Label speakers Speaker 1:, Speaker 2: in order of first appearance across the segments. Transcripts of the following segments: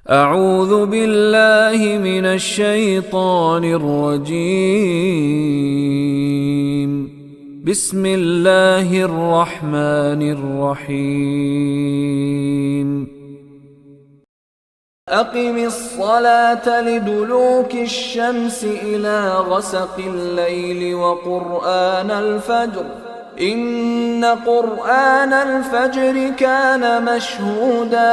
Speaker 1: اعوذ باللہ من الشیطان الرجیم بسم اللہ الرحمن الرحیم اقم الصلاة لدلوک الشمس الى غسق اللیل وقرآن الفجر ان قرآن الفجر كان مشهودا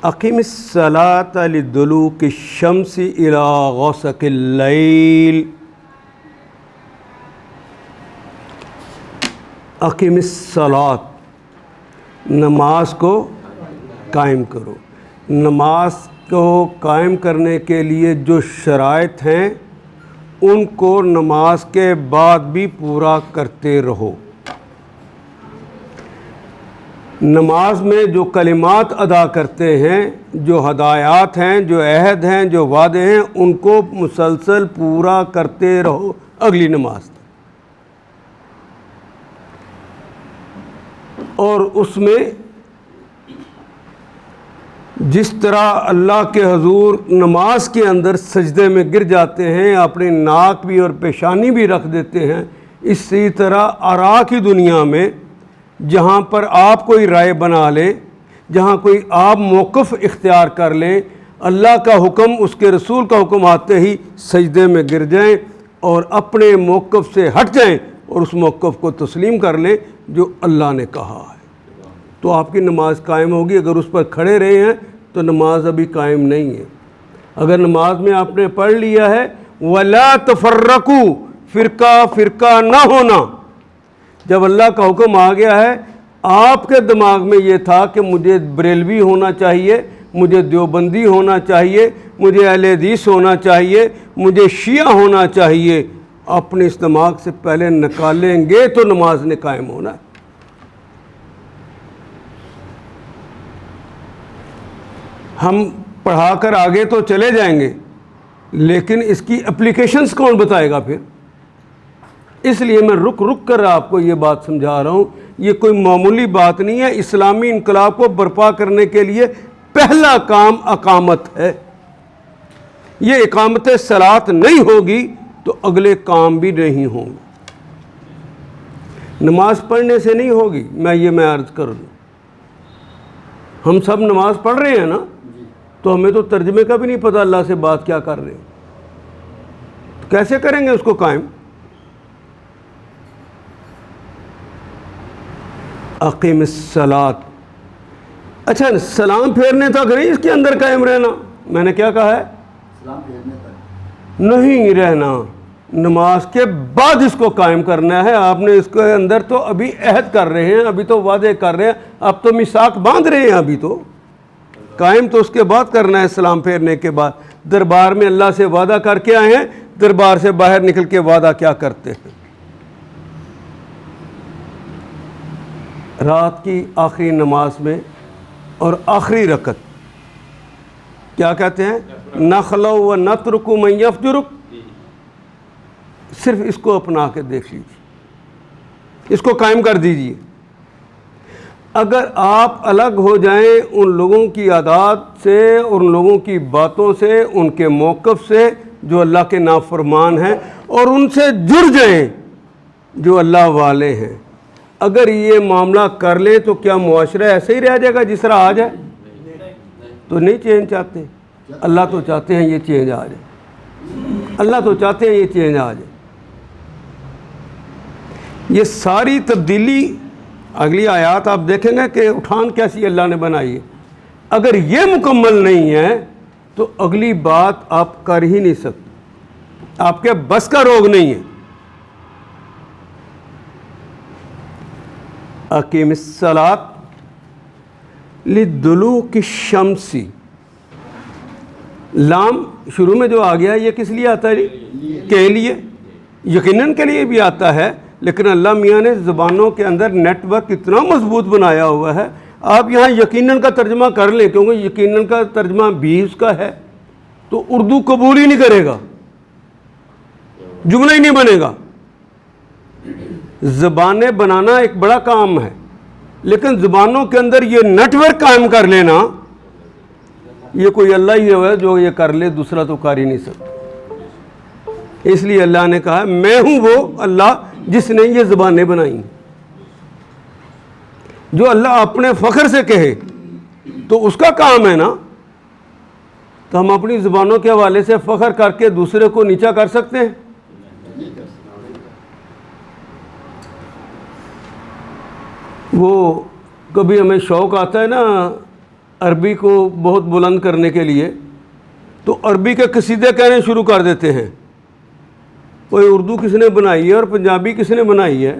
Speaker 2: اقم الصلاة لدلوک الشمس الى غسق اللیل اقم الصلاة نماز کو قائم کرو۔ نماز کو قائم کرنے کے لیے جو شرائط ہیں ان کو نماز کے بعد بھی پورا کرتے رہو۔ نماز میں جو کلمات ادا کرتے ہیں، جو ہدایات ہیں، جو عہد ہیں، جو وعدے ہیں، ان کو مسلسل پورا کرتے رہو اگلی نماز تک۔ اور اس میں جس طرح اللہ کے حضور نماز کے اندر سجدے میں گر جاتے ہیں، اپنی ناک بھی اور پیشانی بھی رکھ دیتے ہیں، اسی طرح آرا کی دنیا میں جہاں پر آپ کوئی رائے بنا لیں، جہاں کوئی آپ موقف اختیار کر لیں، اللہ کا حکم، اس کے رسول کا حکم آتے ہی سجدے میں گر جائیں اور اپنے موقف سے ہٹ جائیں اور اس موقف کو تسلیم کر لیں جو اللہ نے کہا ہے، تو آپ کی نماز قائم ہوگی۔ اگر اس پر کھڑے رہے ہیں تو نماز ابھی قائم نہیں ہے۔ اگر نماز میں آپ نے پڑھ لیا ہے وَلَا تَفَرَّقُوا، فرقہ فرقہ نہ ہونا، جب اللہ کا حکم آ گیا ہے، آپ کے دماغ میں یہ تھا کہ مجھے بریلوی ہونا چاہیے، مجھے دیوبندی ہونا چاہیے، مجھے اہل حدیث ہونا چاہیے، مجھے شیعہ ہونا چاہیے، اپنے اس دماغ سے پہلے نکالیں گے تو نماز نے قائم ہونا ہے۔ ہم پڑھا کر آگے تو چلے جائیں گے، لیکن اس کی اپلیکیشنز کون بتائے گا پھر؟ اس لیے میں رک کر آپ کو یہ بات سمجھا رہا ہوں، یہ کوئی معمولی بات نہیں ہے۔ اسلامی انقلاب کو برپا کرنے کے لیے پہلا کام اقامت ہے۔ یہ اقامت صلاۃ نہیں ہوگی تو اگلے کام بھی نہیں ہوں گے۔ نماز پڑھنے سے نہیں ہوگی، میں عرض کر دوں۔ ہم سب نماز پڑھ رہے ہیں نا، تو ہمیں تو ترجمے کا بھی نہیں پتہ اللہ سے بات کیا کر رہے ہیں، تو کیسے کریں گے اس کو قائم؟ اقیم الصلاۃ، اچھا سلام پھیرنے تک نہیں اس کے اندر قائم رہنا، میں نے کیا کہا ہے؟ سلام پھیرنے تک نہیں رہنا، نماز کے بعد اس کو قائم کرنا ہے۔ آپ نے اس کے اندر تو ابھی عہد کر رہے ہیں، ابھی تو وعدے کر رہے ہیں، اب تو میثاق باندھ رہے ہیں، ابھی تو قائم تو اس کے بعد کرنا ہے، سلام پھیرنے کے بعد۔ دربار میں اللہ سے وعدہ کر کے آئے ہیں، دربار سے باہر نکل کے وعدہ کیا کرتے ہیں؟ رات کی آخری نماز میں اور آخری رکعت کیا کہتے ہیں؟ نَخْلَوْ وَنَتْرُكُ مَنْ يَفْجُرُكُ، صرف اس کو اپنا کے دیکھ لیجیے، اس کو قائم کر دیجیے۔ اگر آپ الگ ہو جائیں ان لوگوں کی عادات سے، ان لوگوں کی باتوں سے، ان کے موقف سے جو اللہ کے نافرمان ہیں، اور ان سے جڑ جائیں جو اللہ والے ہیں، اگر یہ معاملہ کر لیں تو کیا معاشرہ ایسے ہی رہ جائے گا جس طرح آج ہے؟ تو نہیں چینج چاہتے، اللہ تو چاہتے ہیں یہ چینج آ جائے، اللہ تو چاہتے ہیں یہ چینج آ جائے۔ یہ ساری تبدیلی اگلی آیات آپ دیکھیں گے کہ اٹھان کیسی اللہ نے بنائی ہے۔ اگر یہ مکمل نہیں ہے تو اگلی بات آپ کر ہی نہیں سکتے، آپ کے بس کا روگ نہیں ہے۔ اقیم الصلاۃ لدلوک الشمس، لام شروع میں جو آ گیا یہ کس لیے آتا ہے؟ کے لیے، یقیناً کے لیے بھی آتا ہے، لیکن اللہ میاں نے زبانوں کے اندر نیٹ ورک اتنا مضبوط بنایا ہوا ہے، آپ یہاں یقیناً کا ترجمہ کر لیں، کیونکہ یقیناً کا ترجمہ بھی اس کا ہے، تو اردو قبول ہی نہیں کرے گا، جملہ ہی نہیں بنے گا۔ زبانیں بنانا ایک بڑا کام ہے، لیکن زبانوں کے اندر یہ نیٹ ورک قائم کر لینا یہ کوئی اللہ ہی ہے جو یہ کر لے، دوسرا تو کر ہی نہیں سکتا۔ اس لیے اللہ نے کہا میں ہوں وہ اللہ جس نے یہ زبانیں بنائیں۔ جو اللہ اپنے فخر سے کہے تو اس کا کام ہے نا، تو ہم اپنی زبانوں کے حوالے سے فخر کر کے دوسرے کو نیچا کر سکتے ہیں؟ وہ کبھی ہمیں شوق آتا ہے نا عربی کو بہت بلند کرنے کے لیے، تو عربی کے قصیدے کہنے شروع کر دیتے ہیں۔ کوئی اردو کس نے بنائی ہے اور پنجابی کس نے بنائی ہے؟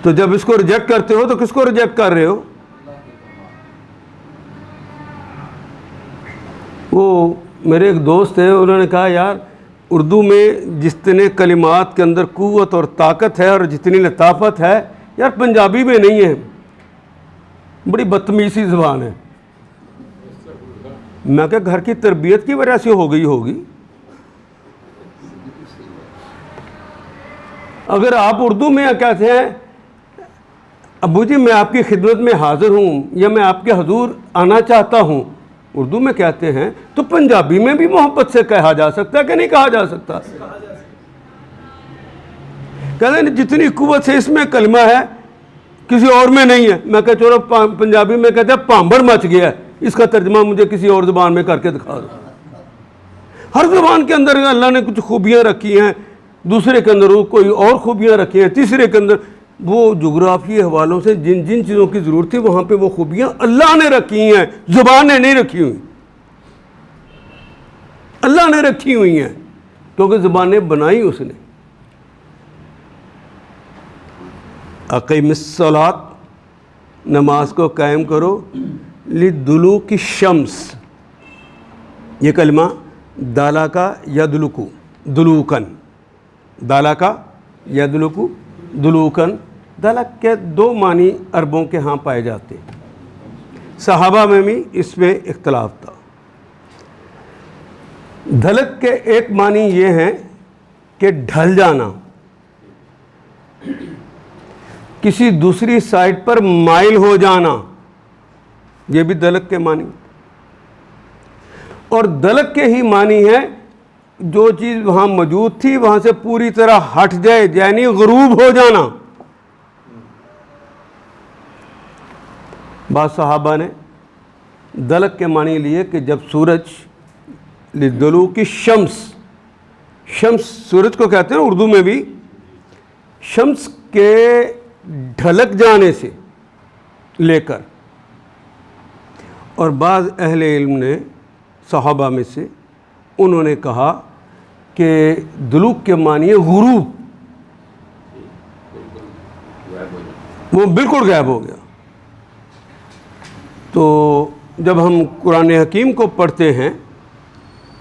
Speaker 2: تو جب اس کو ریجیکٹ کرتے ہو تو کس کو ریجیکٹ کر رہے ہو؟ وہ میرے ایک دوست ہے، انہوں نے کہا یار اردو میں جتنے کلمات کے اندر قوت اور طاقت ہے اور جتنی لطافت ہے یار پنجابی میں نہیں ہے، بڑی بدتمیزی زبان ہے۔ میں کہ گھر کی تربیت کی وجہ سے ہو گئی ہوگی۔ اگر آپ اردو میں کہتے ہیں ابو جی میں آپ کی خدمت میں حاضر ہوں یا میں آپ کے حضور آنا چاہتا ہوں، اردو میں کہتے ہیں، تو پنجابی میں بھی محبت سے کہا جا سکتا ہے کہ نہیں کہا جا سکتا؟ کہتے ہیں جتنی قوت سے اس میں کلمہ ہے کسی اور میں نہیں ہے۔ میں کہ چلو پنجابی میں کہتے ہیں پامبڑ مچ گیا ہے، اس کا ترجمہ مجھے کسی اور زبان میں کر کے دکھا دو۔ ہر زبان کے اندر اللہ نے کچھ خوبیاں رکھی ہیں، دوسرے کے اندر وہ کوئی اور خوبیاں رکھی ہیں، تیسرے کے اندر وہ جغرافی حوالوں سے جن جن چیزوں کی ضرورت تھی وہاں پہ وہ خوبیاں اللہ نے رکھی ہیں، زبان نے نہیں رکھی ہوئی، اللہ نے رکھی ہوئی ہیں، کیونکہ زبانیں بنائی اس نے۔ اقیم الصلاۃ، نماز کو قائم کرو، لدلوک الشمس، یہ کلمہ دالا کا یدلکو دلوکن، دالا کا یدلکو دلوکن، دلک کے دو معنی عربوں کے ہاں پائے جاتے ہیں، صحابہ میں بھی اس میں اختلاف تھا۔ دھلک کے ایک معنی یہ ہے کہ ڈھل جانا، کسی دوسری سائٹ پر مائل ہو جانا، یہ بھی دلک کے معنی۔ اور دلک کے ہی معنی ہے جو چیز وہاں موجود تھی وہاں سے پوری طرح ہٹ جائے، یعنی غروب ہو جانا۔ بعض صحابہ نے دلک کے معنی لیے کہ جب سورج لدلوک الشمس، شمس سورج کو کہتے ہیں اردو میں بھی، شمس کے ڈھلک جانے سے لے کر، اور بعض اہل علم نے صحابہ میں سے انہوں نے کہا کہ دلوک کے معنی ہے غروب، وہ بالکل غائب ہو گیا۔ تو جب ہم قرآن حکیم کو پڑھتے ہیں،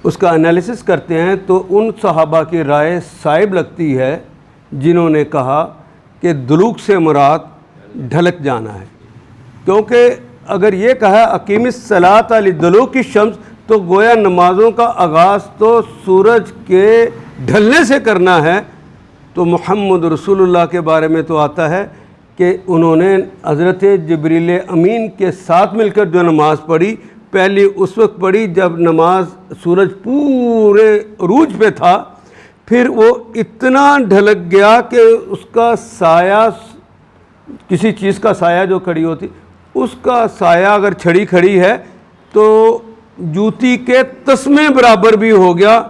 Speaker 2: اس کا انالیسس کرتے ہیں، تو ان صحابہ کی رائے صائب لگتی ہے جنہوں نے کہا کہ دلوک سے مراد ڈھلک جانا ہے، کیونکہ اگر یہ کہا اقیم الصلاۃ لدلوک الشمس تو گویا نمازوں کا آغاز تو سورج کے ڈھلنے سے کرنا ہے۔ تو محمد رسول اللہ کے بارے میں تو آتا ہے کہ انہوں نے حضرت جبریل امین کے ساتھ مل کر جو نماز پڑھی، پہلی اس وقت پڑھی جب نماز سورج پورے عروج پہ تھا، پھر وہ اتنا ڈھلک گیا کہ اس کا سایہ، کسی چیز کا سایہ جو کھڑی ہوتی، اس کا سایہ اگر چھڑی کھڑی ہے تو جوتی کے تسمے برابر بھی ہو گیا،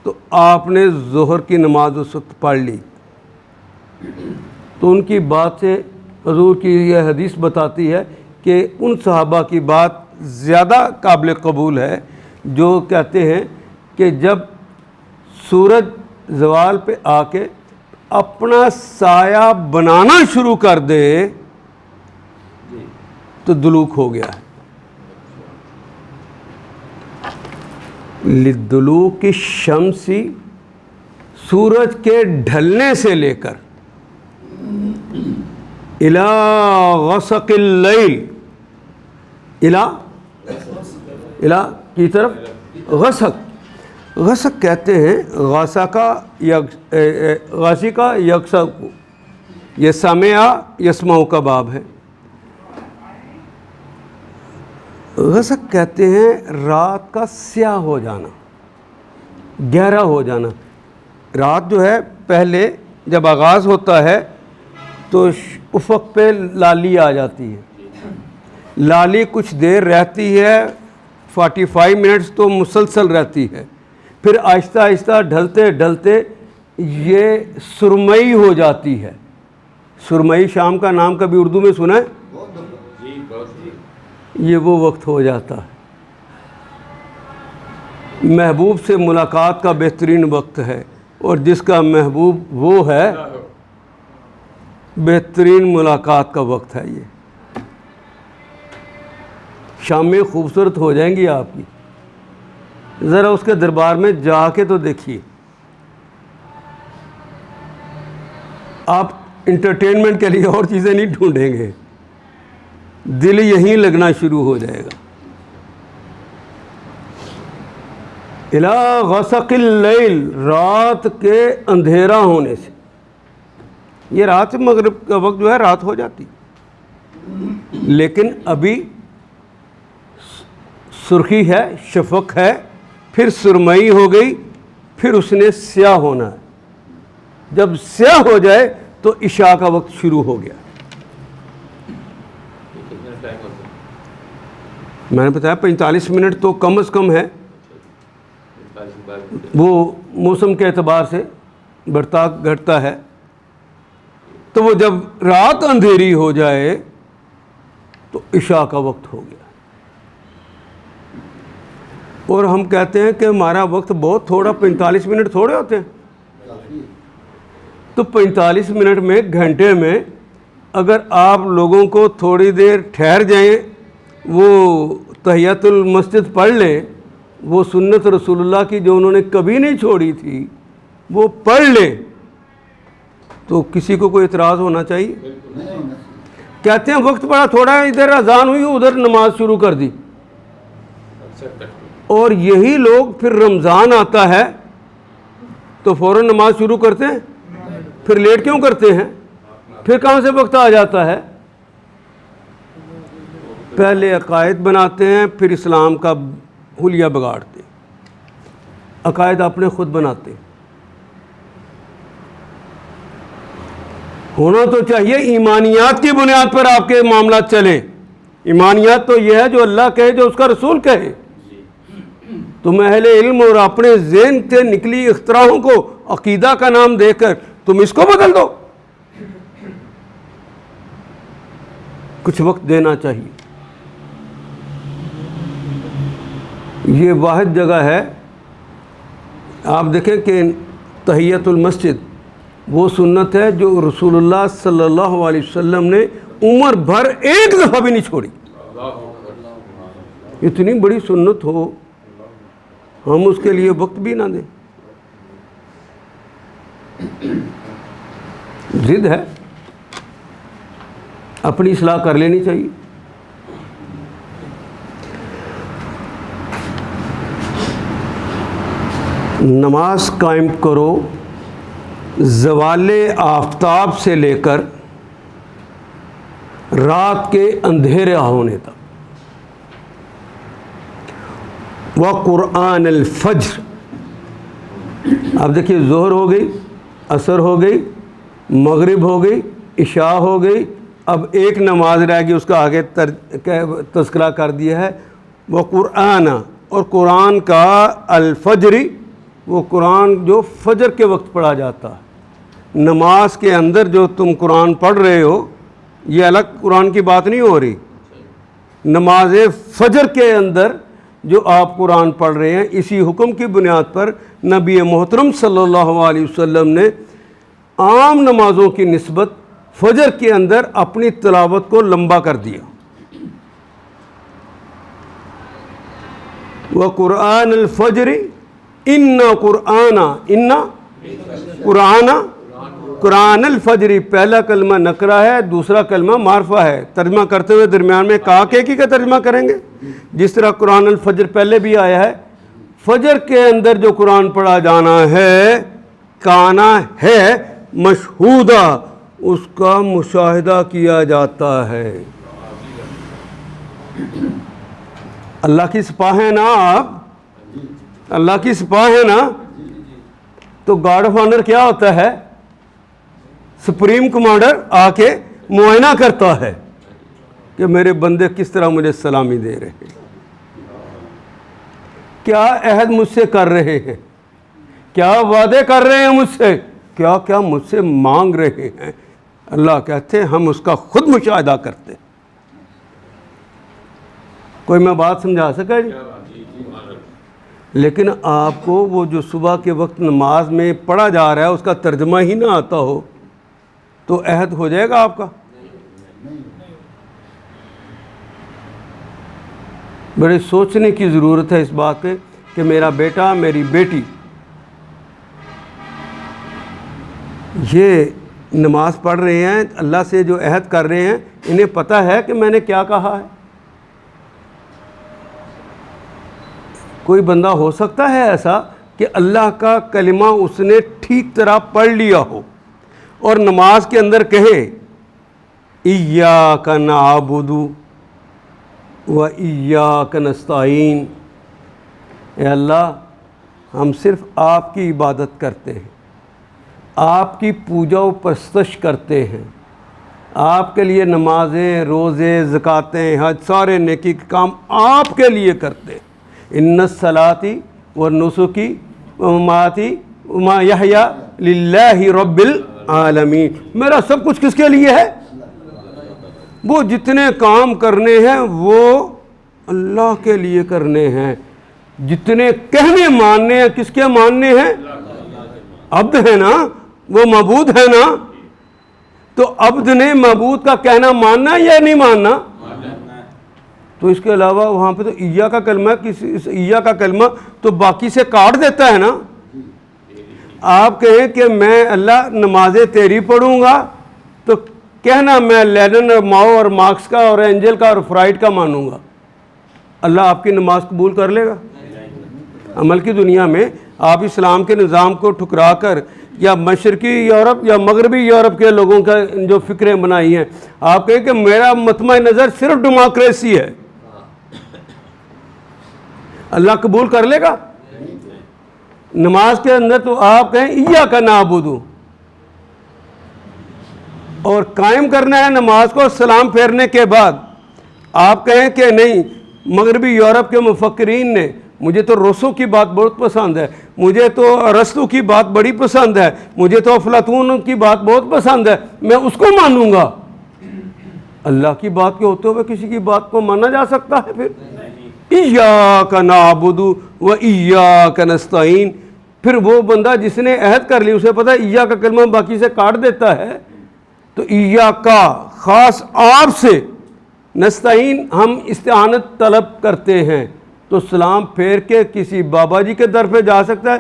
Speaker 2: تو آپ نے ظہر کی نماز اس وقت پڑھ لی۔ تو ان کی بات سے حضور کی یہ حدیث بتاتی ہے کہ ان صحابہ کی بات زیادہ قابل قبول ہے جو کہتے ہیں کہ جب سورج زوال پہ آ کے اپنا سایہ بنانا شروع کر دے تو دلوک ہو گیا ہے۔ لدلوک الشمس، سورج کے ڈھلنے سے لے کر الی غسق اللیل، الی کی طرف غسق، غسق کہتے ہیں غاسی کا یکسق، یہ سمع یسمع کا باب ہے۔ غسق کہتے ہیں رات کا سیاہ ہو جانا، گہرا ہو جانا۔ رات جو ہے پہلے جب آغاز ہوتا ہے تو افق پہ لالی آ جاتی ہے، لالی کچھ دیر رہتی ہے، 45 منٹس تو مسلسل رہتی ہے، پھر آہستہ آہستہ ڈھلتے ڈھلتے یہ سرمئی ہو جاتی ہے۔ سرمئی شام کا نام کبھی اردو میں سنا ہے؟ یہ وہ وقت ہو جاتا ہے، محبوب سے ملاقات کا بہترین وقت ہے، اور جس کا محبوب وہ ہے بہترین ملاقات کا وقت ہے۔ یہ شامیں خوبصورت ہو جائیں گی آپ کی، ذرا اس کے دربار میں جا کے تو دیکھیے، آپ انٹرٹینمنٹ کے لیے اور چیزیں نہیں ڈھونڈیں گے، دل یہیں لگنا شروع ہو جائے گا۔ اِلیٰ غسق اللیل، رات کے اندھیرا ہونے سے، یہ رات مغرب کا وقت جو ہے رات ہو جاتی، لیکن ابھی سرخی ہے، شفق ہے، پھر سرمئی ہو گئی، پھر اس نے سیاہ ہونا ہے۔ جب سیاہ ہو جائے تو عشاء کا وقت شروع ہو گیا۔ میں نے بتایا 45 منٹ تو کم از کم ہے، وہ موسم کے اعتبار سے بڑھتا گھٹتا ہے۔ تو وہ جب رات اندھیری ہو جائے تو عشاء کا وقت ہو گیا، اور ہم کہتے ہیں کہ ہمارا وقت بہت تھوڑا، 45 منٹ تھوڑے ہوتے ہیں۔ تو 45 منٹ میں، گھنٹے میں اگر آپ لوگوں کو تھوڑی دیر ٹھہر جائیں، وہ تحیۃ المسجد پڑھ لیں، وہ سنت رسول اللہ کی جو انہوں نے کبھی نہیں چھوڑی تھی وہ پڑھ لیں، تو کسی کو کوئی اعتراض ہونا چاہیے؟ کہتے ہیں وقت بڑا تھوڑا ہے، ادھر اذان ہوئی ادھر نماز شروع کر دی، اور یہی لوگ پھر رمضان آتا ہے تو فوراً نماز شروع کرتے ہیں، پھر لیٹ کیوں کرتے ہیں؟ پھر کہاں سے وقت آ جاتا ہے؟ پہلے عقائد بناتے ہیں، پھر اسلام کا حلیہ بگاڑتے ہیں۔ عقائد اپنے خود بناتے ہیں۔ ہونا تو چاہیے ایمانیات کی بنیاد پر آپ کے معاملات چلیں۔ ایمانیات تو یہ ہے جو اللہ کہے، جو اس کا رسول کہے۔ تم اہل علم اور اپنے ذہن سے نکلی اختراعوں کو عقیدہ کا نام دے کر تم اس کو بدل دو۔ کچھ وقت دینا چاہیے۔ یہ واحد جگہ ہے، آپ دیکھیں کہ تحیۃ المسجد وہ سنت ہے جو رسول اللہ صلی اللہ علیہ وسلم نے عمر بھر ایک دفعہ بھی نہیں چھوڑی۔ اتنی بڑی سنت ہو، ہم اس کے لیے وقت بھی نہ دیں، ضد ہے، اپنی اصلاح کر لینی چاہیے۔ نماز قائم کرو زوال آفتاب سے لے کر رات کے اندھیرے ہونے تک۔ وقرآن الفجر، اب دیکھیے ظہر ہو گئی، عصر ہو گئی، مغرب ہو گئی، عشاء ہو گئی، اب ایک نماز رہ گئی، اس کا آگے تذکرہ کر دیا ہے۔ وقرآن، اور قرآن کا الفجری، وہ قرآن جو فجر کے وقت پڑھا جاتا ہے۔ نماز کے اندر جو تم قرآن پڑھ رہے ہو یہ الگ قرآن کی بات نہیں ہو رہی، نماز فجر کے اندر جو آپ قرآن پڑھ رہے ہیں، اسی حکم کی بنیاد پر نبی محترم صلی اللہ علیہ وسلم نے عام نمازوں کی نسبت فجر کے اندر اپنی تلاوت کو لمبا کر دیا۔ وقرآن الفجر ان قرآن الفجر، پہلا کلمہ نکرہ ہے، دوسرا کلمہ معرفہ ہے۔ ترجمہ کرتے ہوئے درمیان میں کہا کہ کا ترجمہ کریں گے، جس طرح قرآن الفجر پہلے بھی آیا ہے۔ فجر کے اندر جو قرآن پڑھا جانا ہے، کانا ہے مشہودہ، اس کا مشاہدہ کیا جاتا ہے۔ اللہ کی سپاہ ہیں نا آپ, اللہ کی سپاہ ہیں نا, تو گارڈ آف آنر کیا ہوتا ہے؟ سپریم کمانڈر آ کے معائنہ کرتا ہے کہ میرے بندے کس طرح مجھے سلامی دے رہے ہیں, کیا عہد مجھ سے کر رہے ہیں, کیا وعدے کر رہے ہیں مجھ سے, کیا کیا مجھ سے مانگ رہے ہیں. اللہ کہتے ہیں ہم اس کا خود مشاہدہ کرتے. کوئی میں بات سمجھا سکا جی؟ لیکن آپ کو وہ جو صبح کے وقت نماز میں پڑھا جا رہا ہے اس کا ترجمہ ہی نہ آتا ہو تو عہد ہو جائے گا آپ کا؟ بڑے سوچنے کی ضرورت ہے اس بات پہ کہ میرا بیٹا میری بیٹی یہ نماز پڑھ رہے ہیں, اللہ سے جو عہد کر رہے ہیں, انہیں پتہ ہے کہ میں نے کیا کہا ہے. کوئی بندہ ہو سکتا ہے ایسا کہ اللہ کا کلمہ اس نے ٹھیک طرح پڑھ لیا ہو اور نماز کے اندر کہے ایاک نعبد و ایاک نستعین, اے اللہ ہم صرف آپ کی عبادت کرتے ہیں, آپ کی پوجا و پرستش کرتے ہیں, آپ کے لیے نمازیں, روزے, زکاتیں, حج, سارے نیکی کے کام آپ کے لیے کرتے ہیں. ان الصلاۃ والنسک ومماتی ومحیایا للہ رب العالمین. میرا سب کچھ کس کے لیے ہے؟ وہ جتنے کام کرنے ہیں وہ اللہ کے لیے کرنے ہیں, جتنے کہنے ماننے ہیں کس کے ماننے ہیں؟ عبد ہے نا, وہ معبود ہے نا, تو عبد نے معبود کا کہنا ماننا یا نہیں ماننا؟ تو اس کے علاوہ وہاں پہ تو ایّا کا کلمہ, ایّا کا کلمہ تو باقی سے کاٹ دیتا ہے نا. آپ کہیں کہ میں اللہ نمازیں تیری پڑھوں گا تو کہنا میں لینن اور ماؤ اور مارکس کا اور اینجل کا اور فرائڈ کا مانوں گا, اللہ آپ کی نماز قبول کر لے گا؟ عمل کی دنیا میں آپ اسلام کے نظام کو ٹھکرا کر یا مشرقی یورپ یا مغربی یورپ کے لوگوں کا جو فکریں بنائی ہیں, آپ کہیں کہ میرا مطمع نظر صرف ڈیموکریسی ہے, اللہ قبول کر لے گا؟ نماز کے اندر تو آپ کہیں ایاک نعبد, اور قائم کرنا ہے نماز کو سلام پھیرنے کے بعد. آپ کہیں کہ نہیں, مغربی یورپ کے مفکرین نے, مجھے تو روسو کی بات بہت پسند ہے, مجھے تو ارسطو کی بات بڑی پسند ہے, مجھے تو افلاطون کی بات بہت پسند ہے, میں اس کو مانوں گا. اللہ کی بات کے ہوتے ہوئے کسی کی بات کو مانا جا سکتا ہے؟ پھر ایاک نعبد و ایاک نستعین. پھر وہ بندہ جس نے عہد کر لی اسے پتہ ہے ایاک کا کلمہ باقی سے کاٹ دیتا ہے, تو ایاک کا خاص آپ سے, نستعین ہم استعانت طلب کرتے ہیں, تو سلام پھیر کے کسی بابا جی کے در پہ جا سکتا ہے؟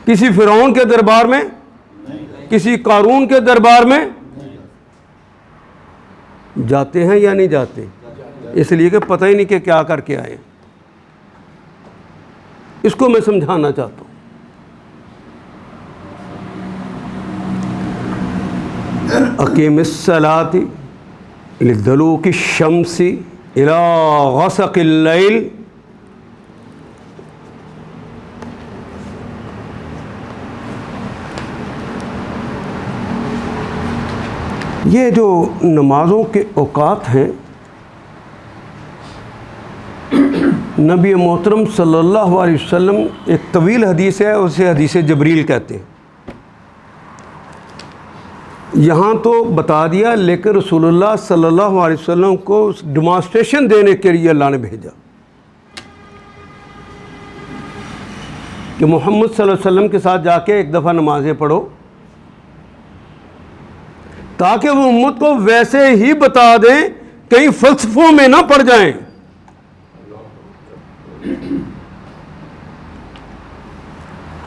Speaker 2: کسی فرعون کے دربار میں, کسی قارون کے دربار میں جاتے ہیں یا نہیں جاتے؟ اس لیے کہ پتہ ہی نہیں کہ کیا کر کے آئے. اس کو میں سمجھانا چاہتا ہوں. اقیم الصلاۃ لدلوک الشمس الی غسق اللیل. یہ جو نمازوں کے اوقات ہیں, نبی محترم صلی اللہ علیہ وسلم, ایک طویل حدیث ہے, اسے حدیث جبریل کہتے ہیں. یہاں تو بتا دیا, لیکن رسول اللہ صلی اللہ علیہ وسلم کو ڈیمانسٹریشن دینے کے لیے اللہ نے بھیجا کہ محمد صلی اللہ علیہ وسلم کے ساتھ جا کے ایک دفعہ نمازیں پڑھو, تاکہ وہ امت کو ویسے ہی بتا دیں, کہیں فلسفوں میں نہ پڑ جائیں.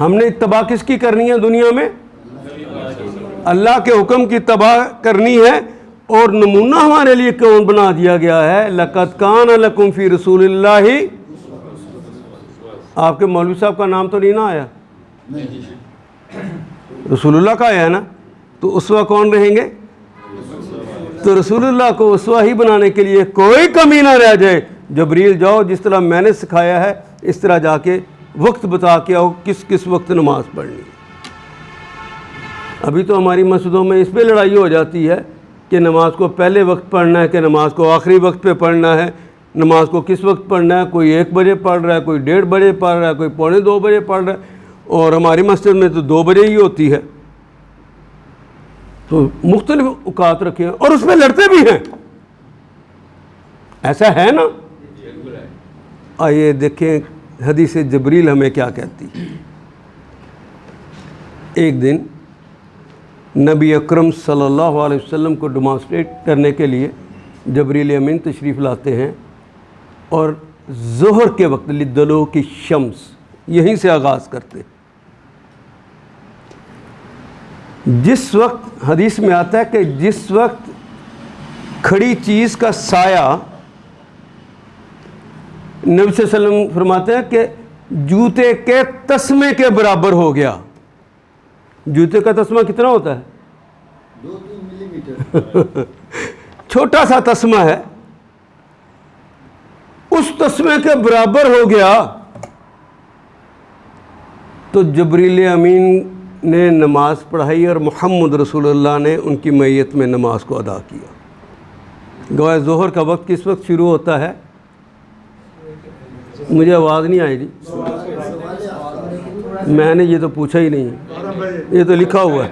Speaker 2: ہم نے اتباع کس کی کرنی ہے دنیا میں؟ اللہ کے حکم کی اتباع کرنی ہے. اور نمونہ ہمارے لیے کون بنا دیا گیا ہے؟ لَقَدْ كَانَ لَكُمْ فِي رَسُولِ اللَّهِ. آپ کے مولوی صاحب کا نام تو نہیں نہ آیا, رسول اللہ کا آیا ہے نا, تو اسوہ کون رہیں گے؟ تو رسول اللہ کو اسوہ ہی بنانے کے لیے کوئی کمی نہ رہ جائے، جبریل جاؤ جس طرح میں نے سکھایا ہے اس طرح جا کے وقت بتا کے آؤ کس کس وقت نماز پڑھنی ہے۔ ابھی تو ہماری مسجدوں میں اس پہ لڑائی ہو جاتی ہے کہ نماز کو پہلے وقت پڑھنا ہے کہ نماز کو آخری وقت پہ پڑھنا ہے، نماز کو کس وقت پڑھنا ہے، کوئی 1 بجے پڑھ رہا ہے، کوئی 1:30 بجے پڑھ رہا ہے، کوئی 1:45 بجے پڑھ رہا ہے، اور ہماری مسجد میں تو 2 بجے ہی ہوتی ہے۔ تو مختلف اوقات رکھے ہیں اور اس میں لڑتے بھی ہیں، ایسا ہے نا۔ آئیے دیکھیں حدیث جبریل ہمیں کیا کہتی ہے۔ ایک دن نبی اکرم صلی اللہ علیہ وسلم کو ڈیمانسٹریٹ کرنے کے لیے جبریل امین تشریف لاتے ہیں، اور ظہر کے وقت لدلوک الشمس یہیں سے آغاز کرتے ہیں۔ جس وقت حدیث میں آتا ہے کہ جس وقت کھڑی چیز کا سایہ، نبی صلی اللہ علیہ وسلم فرماتے ہیں کہ جوتے کے تسمے کے برابر ہو گیا۔ جوتے کا تسمہ کتنا ہوتا ہے؟
Speaker 3: 2-3 ملی میٹر،
Speaker 2: چھوٹا سا تسمہ ہے، اس تسمے کے برابر ہو گیا۔ تو جبریل امین نے نماز پڑھائی اور محمد رسول اللہ نے ان کی معیت میں نماز کو ادا کیا۔ گویا ظہر کا وقت کس وقت شروع ہوتا ہے؟ مجھے آواز نہیں آئی جی، میں نے یہ تو پوچھا ہی نہیں ہے، یہ تو لکھا ہوا ہے۔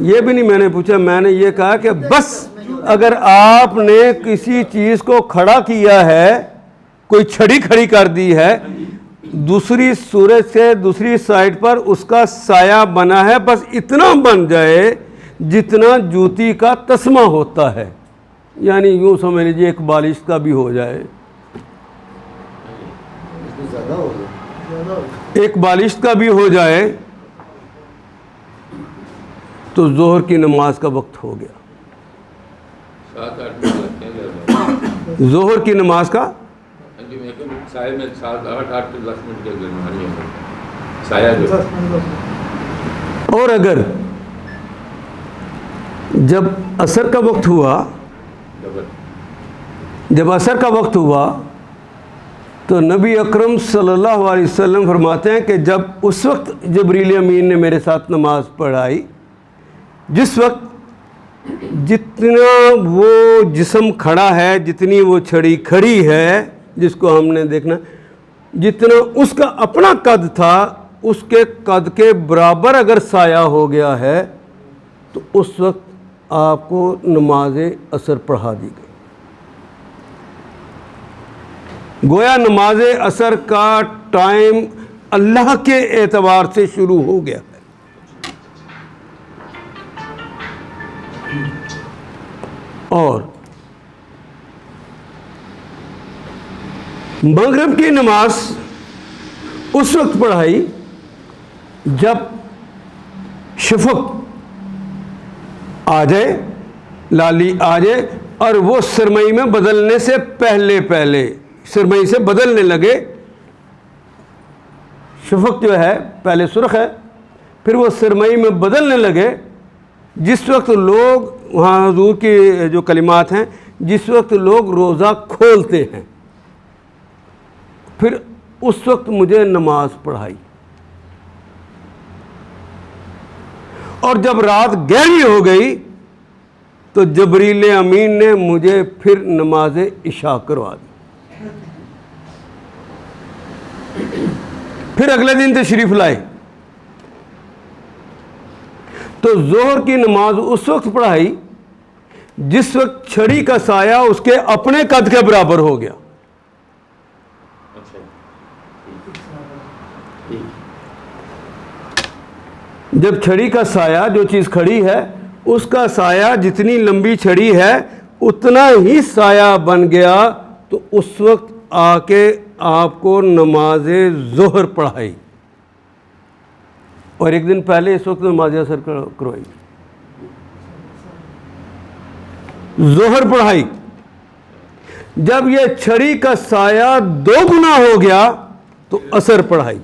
Speaker 2: یہ بھی نہیں میں نے پوچھا، میں نے یہ کہا کہ بس اگر آپ نے کسی چیز کو کھڑا کیا ہے، کوئی چھڑی کھڑی کر دی ہے، دوسری سورج سے دوسری سائڈ پر اس کا سایہ بنا ہے، بس اتنا بن جائے جتنا جوتی کا تسمہ ہوتا ہے، یعنی یوں سمجھ لیجیے ایک بالشت کا بھی ہو جائے،
Speaker 3: زیادہ ہو گیا،
Speaker 2: ایک بالشت کا بھی ہو جائے تو ظہر کی نماز کا وقت ہو گیا۔
Speaker 4: 7-8 منٹ لگتے ہیں
Speaker 2: ظہر کی نماز کا
Speaker 4: سایہ میں 7-8 سے 10 منٹ کے درمیان ہے سایہ جو۔
Speaker 2: اور اگر جب عصر کا وقت ہوا، جب عصر کا وقت ہوا تو نبی اکرم صلی اللہ علیہ وسلم فرماتے ہیں کہ جب اس وقت جبریل امین نے میرے ساتھ نماز پڑھائی، جس وقت جتنا وہ جسم کھڑا ہے، جتنی وہ چھڑی کھڑی ہے جس کو ہم نے دیکھنا، جتنا اس کا اپنا قد تھا، اس کے قد کے برابر اگر سایہ ہو گیا ہے تو اس وقت آپ کو نماز عصر پڑھا دی گئی۔ گویا نماز عصر کا ٹائم اللہ کے اعتبار سے شروع ہو گیا ہے۔ اور مغرب کی نماز اس وقت پڑھائی جب شفق آ جائے، لالی آ جائے، اور وہ سرمئی میں بدلنے سے پہلے سرمئی سے بدلنے لگے۔ شفق جو ہے پہلے سرخ ہے، پھر وہ سرمئی میں بدلنے لگے، جس وقت لوگ وہاں حضور کی جو کلمات ہیں، جس وقت لوگ روزہ کھولتے ہیں، پھر اس وقت مجھے نماز پڑھائی۔ اور جب رات گہری ہو گئی تو جبریل امین نے مجھے پھر نماز عشاء کروا دی۔ پھر اگلے دن تشریف لائے تو ظہر کی نماز اس وقت پڑھائی جس وقت چھڑی کا سایہ اس کے اپنے قد کے برابر ہو گیا۔ جب چھڑی کا سایہ، جو چیز کھڑی ہے اس کا سایہ جتنی لمبی چھڑی ہے اتنا ہی سایہ بن گیا، تو اس وقت آ کے آپ کو نماز ظہر پڑھائی، اور ایک دن پہلے اس وقت نماز عصر کروائی، ظہر پڑھائی۔ جب یہ چھڑی کا سایہ 2 گنا ہو گیا تو عصر پڑھائی۔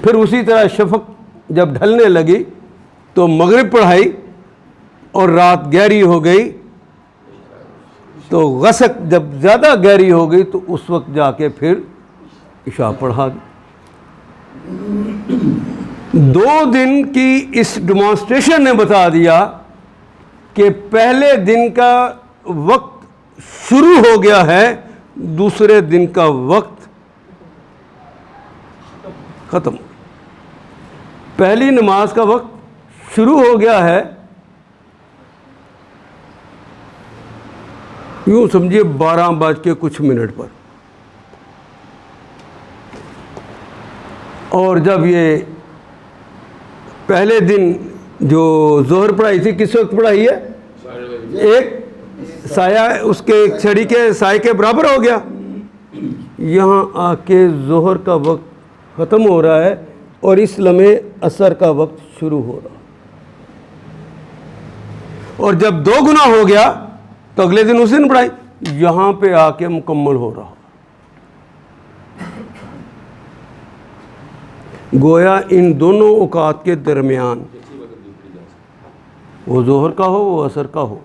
Speaker 2: پھر اسی طرح شفق جب ڈھلنے لگی تو مغرب پڑھائی، اور رات گہری ہو گئی تو غسق جب زیادہ گہری ہو گئی تو اس وقت جا کے پھر عشاء پڑھا. 2 دن کی اس ڈیمانسٹریشن نے بتا دیا کہ پہلے دن کا وقت شروع ہو گیا ہے, دوسرے دن کا وقت ختم. پہلی نماز کا وقت شروع ہو گیا ہے, یوں سمجھیے 12:00 پر, اور جب یہ پہلے دن جو ظہر پڑھائی تھی کس وقت پڑھائی ہے؟ ایک سایہ اس کے ایک چھڑی کے سائے کے برابر ہو گیا. یہاں آ کے ظہر کا وقت ختم ہو رہا ہے اور اس لمحے عصر کا وقت شروع ہو رہا, اور جب 2 گنا ہو گیا تو اگلے دن اس دن پڑھائی, یہاں پہ آ کے مکمل ہو رہا. گویا ان دونوں اوقات کے درمیان, وہ ظہر کا ہو وہ عصر کا ہو,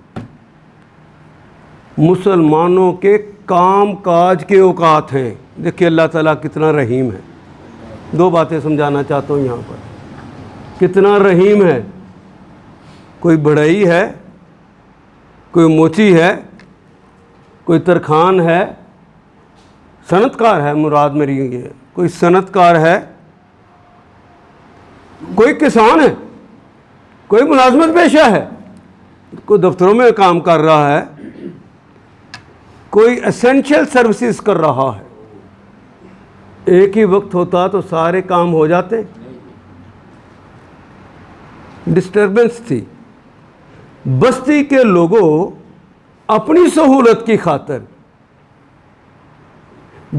Speaker 2: مسلمانوں کے کام کاج کے اوقات ہیں. دیکھیے اللہ تعالیٰ کتنا رحیم ہے. 2 باتیں سمجھانا چاہتا ہوں یہاں پر, کتنا رحیم ہے. کوئی بڑھئی ہے, کوئی موچی ہے, کوئی ترخان ہے, صنعت کار ہے, مراد میری یہ, کوئی صنعت کار ہے, کوئی کسان ہے, کوئی ملازمت پیشہ ہے, کوئی دفتروں میں کام کر رہا ہے, کوئی اسینشل سروسز کر رہا ہے. ایک ہی وقت ہوتا تو سارے کام ہو جاتے. ڈسٹربنس تھی. بستی کے لوگوں اپنی سہولت کی خاطر,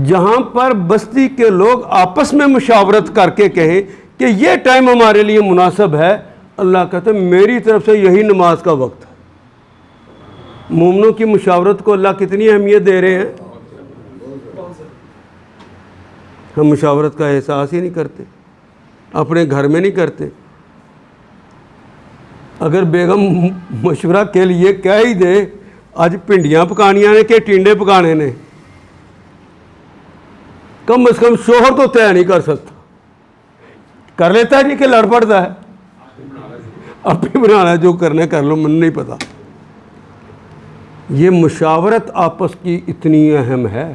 Speaker 2: جہاں پر بستی کے لوگ آپس میں مشاورت کر کے کہیں کہ یہ ٹائم ہمارے لیے مناسب ہے, اللہ کہتے ہیں میری طرف سے یہی نماز کا وقت ہے. مومنوں کی مشاورت کو اللہ کتنی اہمیت دے رہے ہیں. ہم مشاورت کا احساس ہی نہیں کرتے, اپنے گھر میں نہیں کرتے. اگر بیگم مشورہ کے لیے کہہ ہی دے آج پنڈیاں پکانیاں نے کہ ٹینڈے پکانے نے, کم از کم شوہر تو طے نہیں کر سکتا. کر لیتا ہے جی کہ لڑ پڑتا ہے, اب بھی بنانا جو کرنا کر لو, من نہیں پتا. یہ مشاورت آپس کی اتنی اہم ہے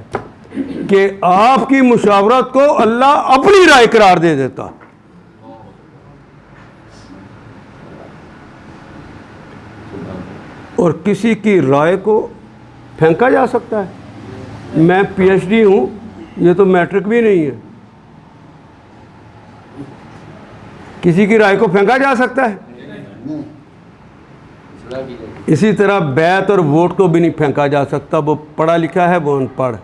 Speaker 2: کہ آپ کی مشاورت کو اللہ اپنی رائے قرار دے دیتا. اور کسی کی رائے کو پھینکا جا سکتا ہے. میں پی ایچ ڈی ہوں, یہ تو میٹرک بھی نہیں ہے. کسی کی رائے کو پھینکا جا سکتا ہے. اسی طرح بیعت اور ووٹ کو بھی نہیں پھینکا جا سکتا. وہ پڑھا لکھا ہے, وہ ان پڑھ.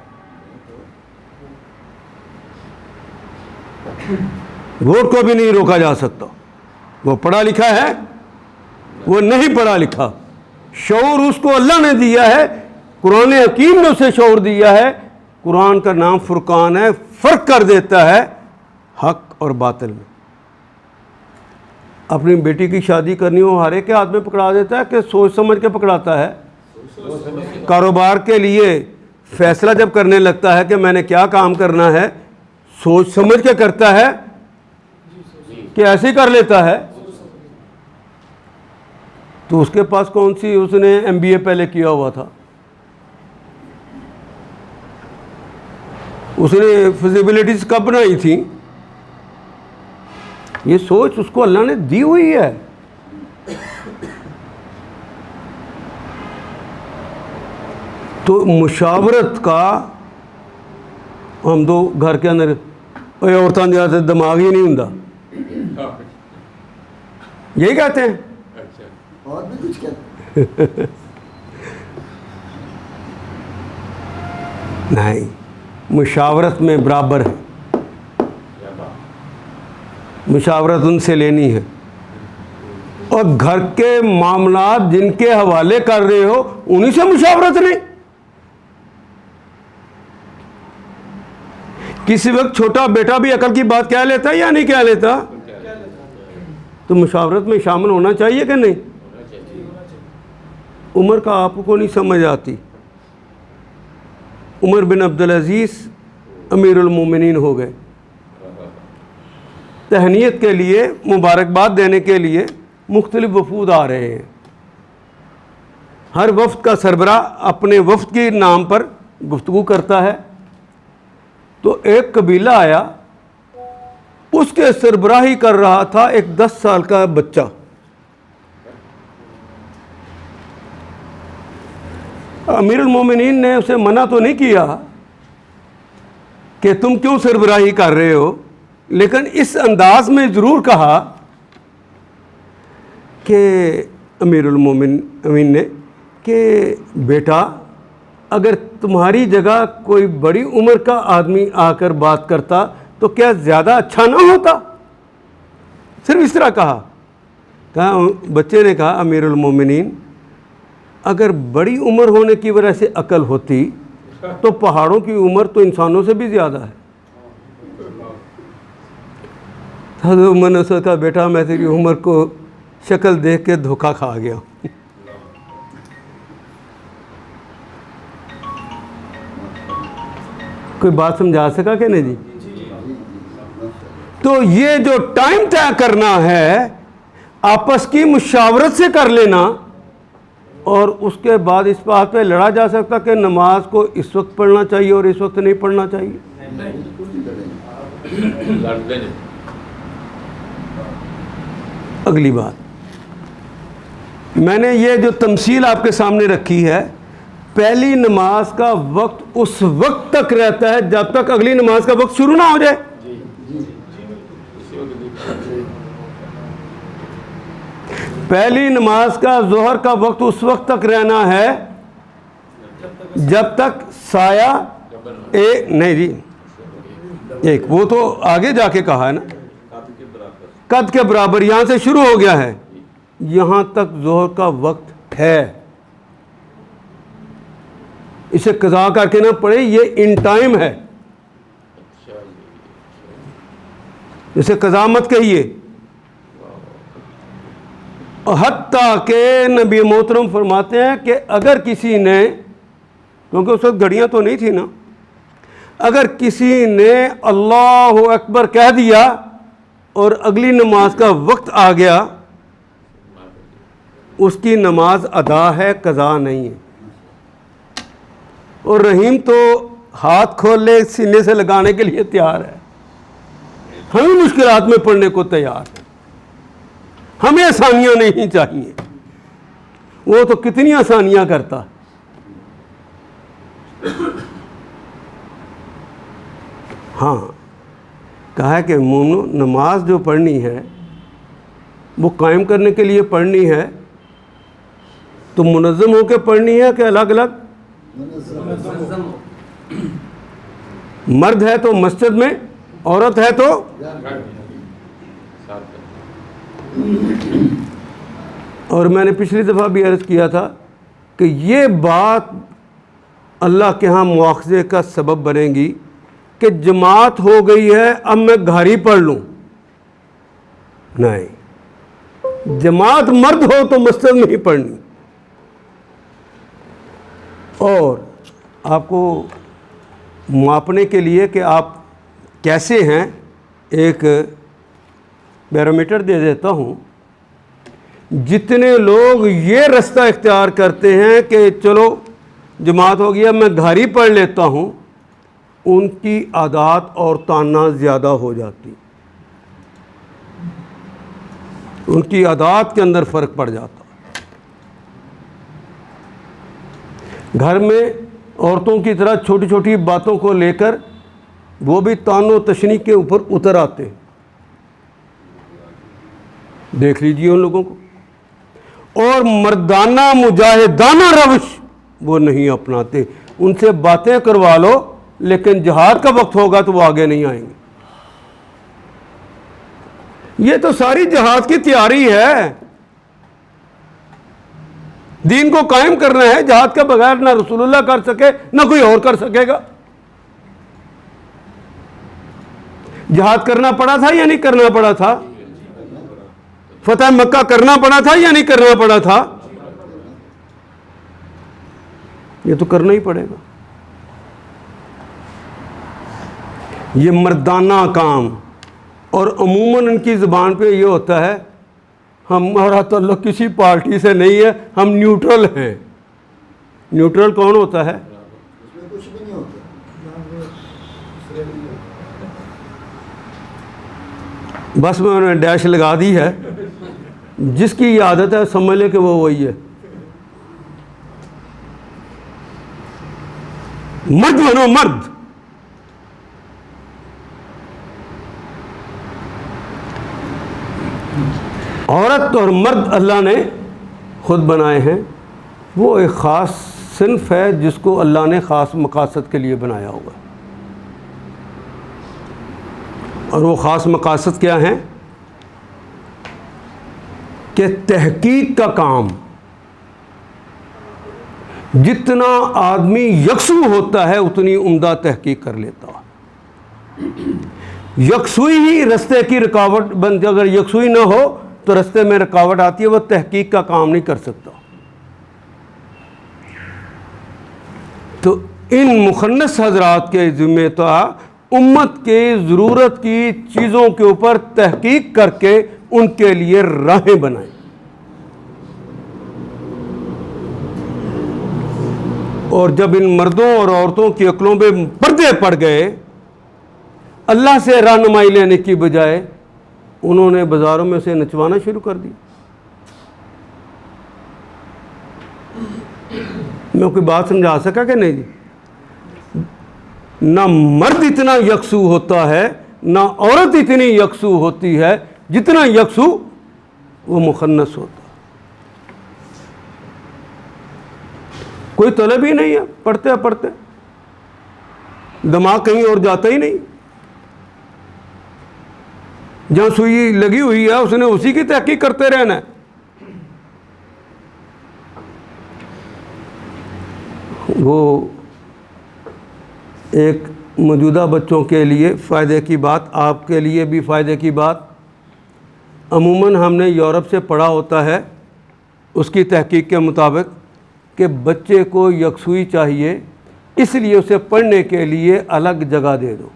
Speaker 2: ووٹ کو بھی نہیں روکا جا سکتا. وہ پڑھا لکھا ہے, وہ نہیں پڑھا لکھا. شعور اس کو اللہ نے دیا ہے, قرآن حکیم نے اسے شعور دیا ہے. قرآن کا نام فرقان ہے, فرق کر دیتا ہے حق اور باطل میں. اپنی بیٹی کی شادی کرنی ہو ہر ایک کے ہاتھ میں پکڑا دیتا ہے کہ سوچ سمجھ کے پکڑاتا ہے. کاروبار کے لیے فیصلہ جب کرنے لگتا ہے کہ میں نے کیا کام کرنا ہے, سوچ سمجھ کے کرتا ہے کہ ایسے ہی کر لیتا ہے. تو اس کے پاس کون سی, اس نے MBA پہلے کیا ہوا تھا, اس نے فزیبلٹیز کب بنائی تھی. یہ سوچ اس کو اللہ نے دی ہوئی ہے. تو مشاورت کا ہم تو گھر کے اندر عورتوں کے دماغ ہی نہیں ہوں, یہی کہتے ہیں.
Speaker 3: اور بھی کچھ کہتے
Speaker 2: نہیں, مشاورت میں برابر ہے. مشاورت ان سے لینی ہے, اور گھر کے معاملات جن کے حوالے کر رہے ہو انہی سے مشاورت نہیں. کسی وقت چھوٹا بیٹا بھی عقل کی بات کہہ لیتا ہے یا نہیں کہہ لیتا, تو مشاورت میں شامل ہونا چاہیے کہ نہیں. عمر کا آپ کو نہیں سمجھ آتی. عمر بن عبدالعزیز امیر المومنین ہو گئے. تہنیت کے لیے، مبارکباد دینے کے لیے مختلف وفود آ رہے ہیں. ہر وفد کا سربراہ اپنے وفد کے نام پر گفتگو کرتا ہے. تو ایک قبیلہ آیا، اس کے سربراہی کر رہا تھا ایک 10 سال کا بچہ. امیر المومنین نے اسے منع تو نہیں کیا کہ تم کیوں سربراہی کر رہے ہو، لیکن اس انداز میں ضرور کہا کہ امیر المومنین نے کہ بیٹا، اگر تمہاری جگہ کوئی بڑی عمر کا آدمی آ کر بات کرتا تو کیا زیادہ اچھا نہ ہوتا؟ صرف اس طرح کہا. بچے نے کہا امیر المومنین، اگر بڑی عمر ہونے کی وجہ سے عقل ہوتی تو پہاڑوں کی عمر تو انسانوں سے بھی زیادہ ہے. حضرت عمر نے کہا بیٹا میں تیری عمر کو شکل دیکھ کے دھوکہ کھا گیا. کوئی بات سمجھا سکا کہ نہیں جی؟ تو یہ جو ٹائم طے کرنا ہے آپس کی مشاورت سے کر لینا، اور اس کے بعد اس بات پہ لڑا جا سکتا کہ نماز کو اس وقت پڑھنا چاہیے اور اس وقت نہیں پڑھنا چاہیے. اگلی بات، میں نے یہ جو تمثیل آپ کے سامنے رکھی ہے، پہلی نماز کا وقت اس وقت تک رہتا ہے جب تک اگلی نماز کا وقت شروع نہ ہو جائے. پہلی نماز کا ظہر کا وقت اس وقت تک رہنا ہے جب تک سایہ نہیں جی، ایک وہ تو آگے جا کے کہا ہے نا، قد کے برابر یہاں سے شروع ہو گیا ہے، یہاں تک ظہر کا وقت ہے. اسے قضا کر کے نہ پڑھے، یہ ان ٹائم ہے، اسے قضا مت کہیے. حتیٰ کہ نبی محترم فرماتے ہیں کہ اگر کسی نے، کیونکہ اس وقت گھڑیاں تو نہیں تھی نا، اگر کسی نے اللہ اکبر کہہ دیا اور اگلی نماز کا وقت آ گیا، اس کی نماز ادا ہے، قضا نہیں ہے. اور رحیم تو ہاتھ کھول لے سینے سے لگانے کے لیے تیار ہے. ہمیں مشکلات میں پڑھنے کو تیار ہے، ہمیں آسانیاں نہیں چاہیے. وہ تو کتنی آسانیاں کرتا. ہاں کہا ہے کہ مومنو، نماز جو پڑھنی ہے وہ قائم کرنے کے لیے پڑھنی ہے تو منظم ہو کے پڑھنی ہے کہ الگ الگ؟ مرد ہے تو مسجد میں، عورت ہے تو اور میں نے پچھلی دفعہ بھی عرض کیا تھا کہ یہ بات اللہ کے ہاں مواخذے کا سبب بنے گی کہ جماعت ہو گئی ہے اب میں گھر ہی پڑھ لوں. نہیں، جماعت مرد ہو تو مسجد میں ہی پڑھنی. اور آپ کو ماپنے کے لیے کہ آپ کیسے ہیں ایک بیرومیٹر دے دیتا ہوں. جتنے لوگ یہ رستہ اختیار کرتے ہیں کہ چلو جماعت ہو گیا میں گھر ہی پڑھ لیتا ہوں، ان کی عادات اور طعنہ زیادہ ہو جاتی، ان کی عادات کے اندر فرق پڑ جاتا. گھر میں عورتوں کی طرح چھوٹی چھوٹی باتوں کو لے کر وہ بھی طعن و تشنیع کے اوپر اتر آتے ہیں. دیکھ لیجیے ان لوگوں کو. اور مردانہ مجاہدانہ روش وہ نہیں اپناتے. ان سے باتیں کروا لو لیکن جہاد کا وقت ہوگا تو وہ آگے نہیں آئیں گے. یہ تو ساری جہاد کی تیاری ہے. دین کو قائم کرنا ہے، جہاد کے بغیر نہ رسول اللہ کر سکے نہ کوئی اور کر سکے گا. جہاد کرنا پڑا تھا یا نہیں کرنا پڑا تھا؟ فتح مکہ کرنا پڑا تھا یا نہیں کرنا پڑا تھا؟ یہ تو کرنا ہی پڑے گا. یہ مردانہ کام. اور عموماً ان کی زبان پہ یہ ہوتا ہے ہمارا تعلق کسی پارٹی سے نہیں ہے, ہم نیوٹرل ہیں. نیوٹرل کون ہوتا ہے؟
Speaker 3: اس میں کچھ بھی نہیں ہوتا.
Speaker 2: بس میں انہوں نے ڈیش لگا دی ہے. جس کی یہ عادت ہے سمجھ لیں کہ وہ وہی ہے. مرد بنو مرد. عورت اور مرد اللہ نے خود بنائے ہیں. وہ ایک خاص صنف ہے جس کو اللہ نے خاص مقاصد کے لیے بنایا ہوگا. اور وہ خاص مقاصد کیا ہیں؟ کہ تحقیق کا کام. جتنا آدمی یکسو ہوتا ہے اتنی عمدہ تحقیق کر لیتا ہے. یکسوئی ہی رستے کی رکاوٹ بنتی. اگر یکسوئی نہ ہو تو رستے میں رکاوٹ آتی ہے, وہ تحقیق کا کام نہیں کر سکتا. تو ان مخنث حضرات کے ذمہ تھا امت کے ضرورت کی چیزوں کے اوپر تحقیق کر کے ان کے لیے راہیں بنائیں. اور جب ان مردوں اور عورتوں کی عقلوں پہ پردے پڑ گئے, اللہ سے رہنمائی لینے کی بجائے انہوں نے بازاروں میں سے نچوانا شروع کر دی. میں کوئی بات سمجھا سکا کہ نہیں جی؟ نہ مرد اتنا یکسو ہوتا ہے نہ عورت اتنی یکسو ہوتی ہے جتنا یکسو وہ مخنث ہوتا. کوئی طلب ہی نہیں ہے, پڑھتے پڑھتے دماغ کہیں اور جاتا ہی نہیں. جہاں سوئی لگی ہوئی ہے اس نے اسی کی تحقیق کرتے رہنا ہے. وہ ایک موجودہ بچوں کے لیے فائدے کی بات, آپ کے لیے بھی فائدے کی بات. عموماً ہم نے یورپ سے پڑھا ہوتا ہے اس کی تحقیق کے مطابق کہ بچے کو یکسوئی چاہیے, اس لیے اسے پڑھنے کے لیے الگ جگہ دے دو.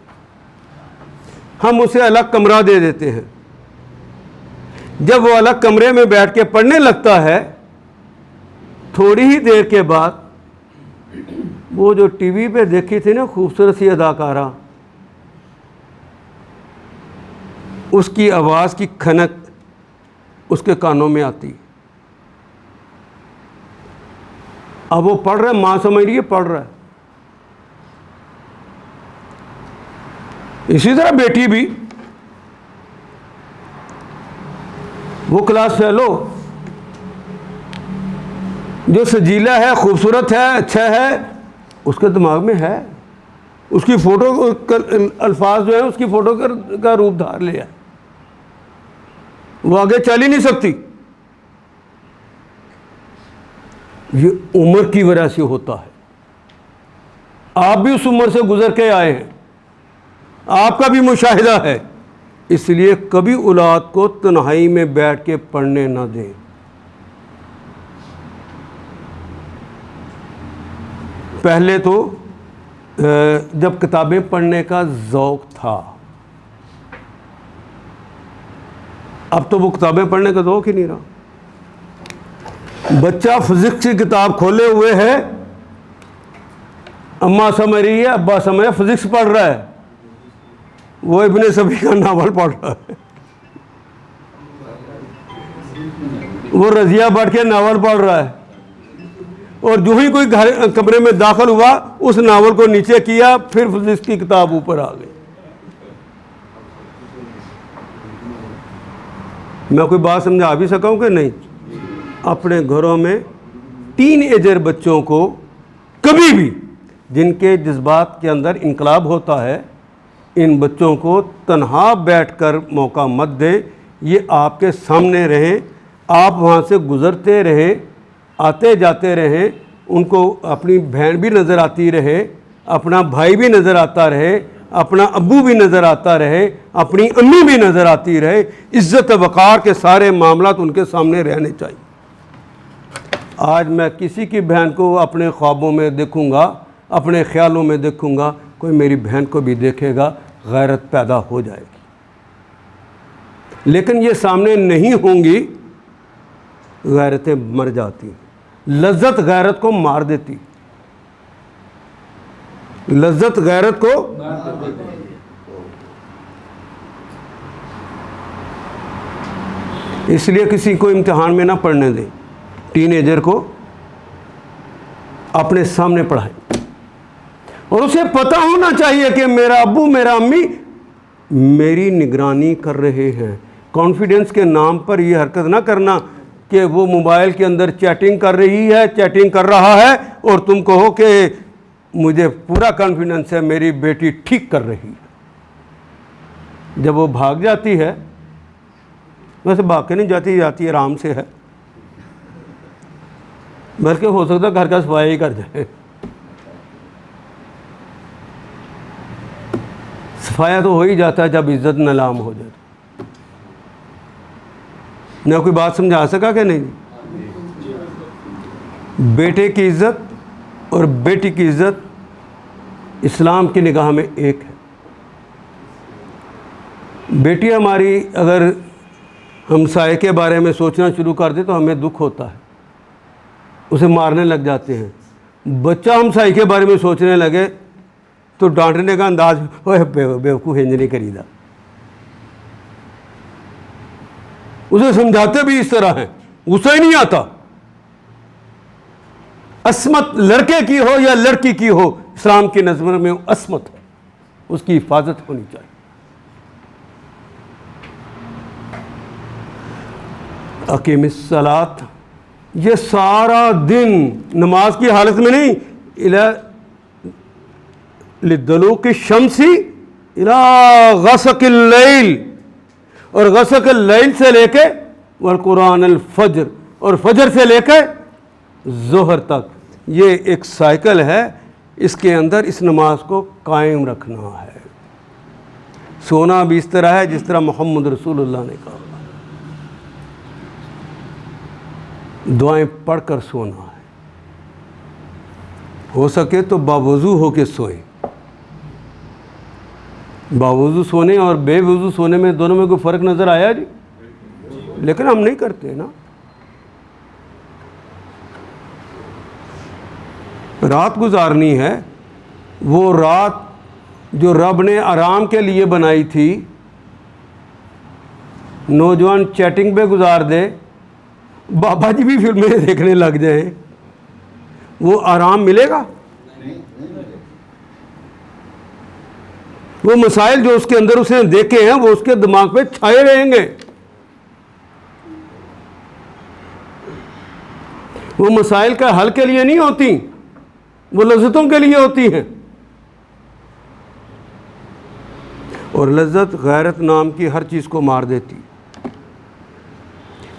Speaker 2: ہم اسے الگ کمرہ دے دیتے ہیں. جب وہ الگ کمرے میں بیٹھ کے پڑھنے لگتا ہے, تھوڑی ہی دیر کے بعد وہ جو ٹی وی پہ دیکھی تھی نا خوبصورت سی اداکارہ, اس کی آواز کی کھنک اس کے کانوں میں آتی. اب وہ پڑھ رہا ہے, ماں سمجھ رہی ہے پڑھ رہا ہے. اسی طرح بیٹی بھی, وہ کلاس فیلو جو سجیلا ہے, خوبصورت ہے, اچھا ہے, اس کے دماغ میں ہے, اس کی فوٹو الفاظ جو ہیں اس کی فوٹو کا روپ دھار لیا, وہ آگے چل ہی نہیں سکتی. یہ عمر کی وجہ سے ہوتا ہے. آپ بھی اس عمر سے گزر کے آئے ہیں, آپ کا بھی مشاہدہ ہے. اس لیے کبھی اولاد کو تنہائی میں بیٹھ کے پڑھنے نہ دیں. پہلے تو جب کتابیں پڑھنے کا ذوق تھا, اب تو وہ کتابیں پڑھنے کا ذوق ہی نہیں رہا. بچہ فزکس کی کتاب کھولے ہوئے ہے, اماں سمجھ رہی ہے, ابا سمجھ رہا ہے, فزکس پڑھ رہا ہے, وہ ابن صبی کا ناول پڑھ رہا ہے, وہ رضیہ بٹ کے ناول پڑھ رہا ہے. اور جو ہی کوئی کمرے میں داخل ہوا اس ناول کو نیچے کیا, پھر فزکس کی کتاب اوپر آ گئی. میں کوئی بات سمجھا بھی سکا ہوں کہ نہیں؟ اپنے گھروں میں ٹین ایجر بچوں کو کبھی بھی, جن کے جذبات کے اندر انقلاب ہوتا ہے, ان بچوں کو تنہا بیٹھ کر موقع مت دیں. یہ آپ کے سامنے رہیں, آپ وہاں سے گزرتے رہیں, آتے جاتے رہیں, ان کو اپنی بہن بھی نظر آتی رہے, اپنا بھائی بھی نظر آتا رہے, اپنا ابو بھی نظر آتا رہے, اپنی امی بھی نظر آتی رہے. عزت وقار کے سارے معاملات ان کے سامنے رہنے چاہیے. آج میں کسی کی بہن کو اپنے خوابوں میں دیکھوں گا، اپنے خیالوں میں دیکھوں گا، کوئی میری بہن کو بھی دیکھے گا، غیرت پیدا ہو جائے گی۔ لیکن یہ سامنے نہیں ہوں گی، غیرتیں مر جاتی، لذت غیرت کو مار دیتی، لذت غیرت کو اس لیے کسی کو امتحان میں نہ پڑھنے دیں، ٹین ایجر کو اپنے سامنے پڑھائیں، اور اسے پتہ ہونا چاہیے کہ میرا ابو میرا امی میری نگرانی کر رہے ہیں۔ کانفیڈنس کے نام پر یہ حرکت نہ کرنا کہ وہ موبائل کے اندر چیٹنگ کر رہی ہے، چیٹنگ کر رہا ہے، اور تم کہو کہ مجھے پورا کانفیڈنس ہے میری بیٹی ٹھیک کر رہی ہے۔ جب وہ بھاگ جاتی ہے، ویسے بھاگ کے نہیں جاتی، جاتی آرام سے ہے، بلکہ ہو سکتا ہے گھر کا صفائی ہی کر جائے، صفایا تو ہو ہی جاتا ہے جب عزت نلام ہو جائے۔ میں کوئی بات سمجھا سکا کہ نہیں؟ بیٹے کی عزت اور بیٹی کی عزت اسلام کی نگاہ میں ایک ہے۔ بیٹی ہماری اگر ہمسائے کے بارے میں سوچنا شروع کر دے تو ہمیں دکھ ہوتا ہے، اسے مارنے لگ جاتے ہیں۔ بچہ ہمسائے کے بارے میں سوچنے لگے تو ڈانٹنے کا انداز بیوقوف ہنج نہیں کریدا، اسے سمجھاتے بھی اس طرح ہیں، غصہ ہی نہیں آتا۔ عصمت لڑکے کی ہو یا لڑکی کی ہو، اسلام کی نظر میں عصمت ہے، اس کی حفاظت ہونی چاہیے۔ اقیم الصلاۃ، یہ سارا دن نماز کی حالت میں نہیں، لدلوک الشمس الی غسق اللیل، اور غسق اللیل سے لے کے والقرآن الفجر، اور فجر سے لے کے ظہر تک، یہ ایک سائیکل ہے، اس کے اندر اس نماز کو قائم رکھنا ہے۔ سونا بھی اس طرح ہے جس طرح محمد رسول اللہ نے کہا، دعائیں پڑھ کر سونا ہے، ہو سکے تو باوضو ہو کے سوئیں۔ باوضو سونے اور بے وضو سونے میں دونوں میں کوئی فرق نظر آیا جی؟ لیکن ہم نہیں کرتے نا۔ رات گزارنی ہے، وہ رات جو رب نے آرام کے لیے بنائی تھی، نوجوان چیٹنگ پہ گزار دے، بابا جی بھی فلمیں دیکھنے لگ جائیں، وہ آرام ملے گا؟ وہ مسائل جو اس کے اندر اس نے دیکھے ہیں وہ اس کے دماغ پہ چھائے رہیں گے۔ وہ مسائل کا حل کے لیے نہیں ہوتی، وہ لذتوں کے لیے ہوتی ہیں، اور لذت غیرت نام کی ہر چیز کو مار دیتی،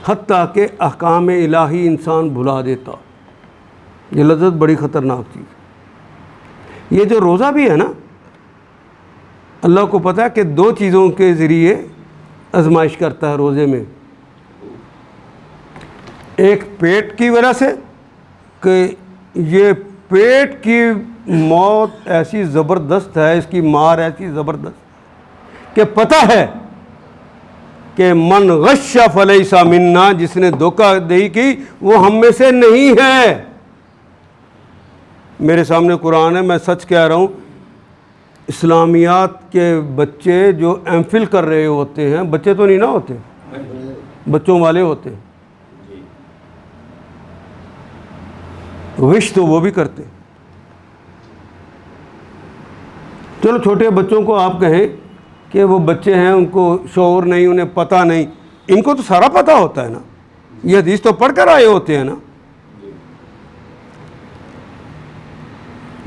Speaker 2: حتیٰ کہ احکام الہی انسان بھلا دیتا۔ یہ لذت بڑی خطرناک چیز۔ یہ جو روزہ بھی ہے نا، اللہ کو پتہ ہے کہ دو چیزوں کے ذریعے آزمائش کرتا ہے روزے میں، ایک پیٹ کی وجہ سے کہ یہ پیٹ کی موت ایسی زبردست ہے، اس کی مار ایسی زبردست کہ پتہ ہے کہ من غش فلیس منا، جس نے دھوکہ دہی کی وہ ہم میں سے نہیں ہے۔ میرے سامنے قرآن ہے، میں سچ کہہ رہا ہوں، اسلامیات کے بچے جو ایم فل کر رہے ہوتے ہیں، بچے تو نہیں نہ ہوتے، بچوں والے ہوتے ہیں، غش تو وہ بھی کرتے۔ چلو چھوٹے بچوں کو آپ کہیں کہ وہ بچے ہیں، ان کو شعور نہیں، انہیں پتہ نہیں، ان کو تو سارا پتہ ہوتا ہے نا، یہ حدیث تو پڑھ کر آئے ہوتے ہیں نا۔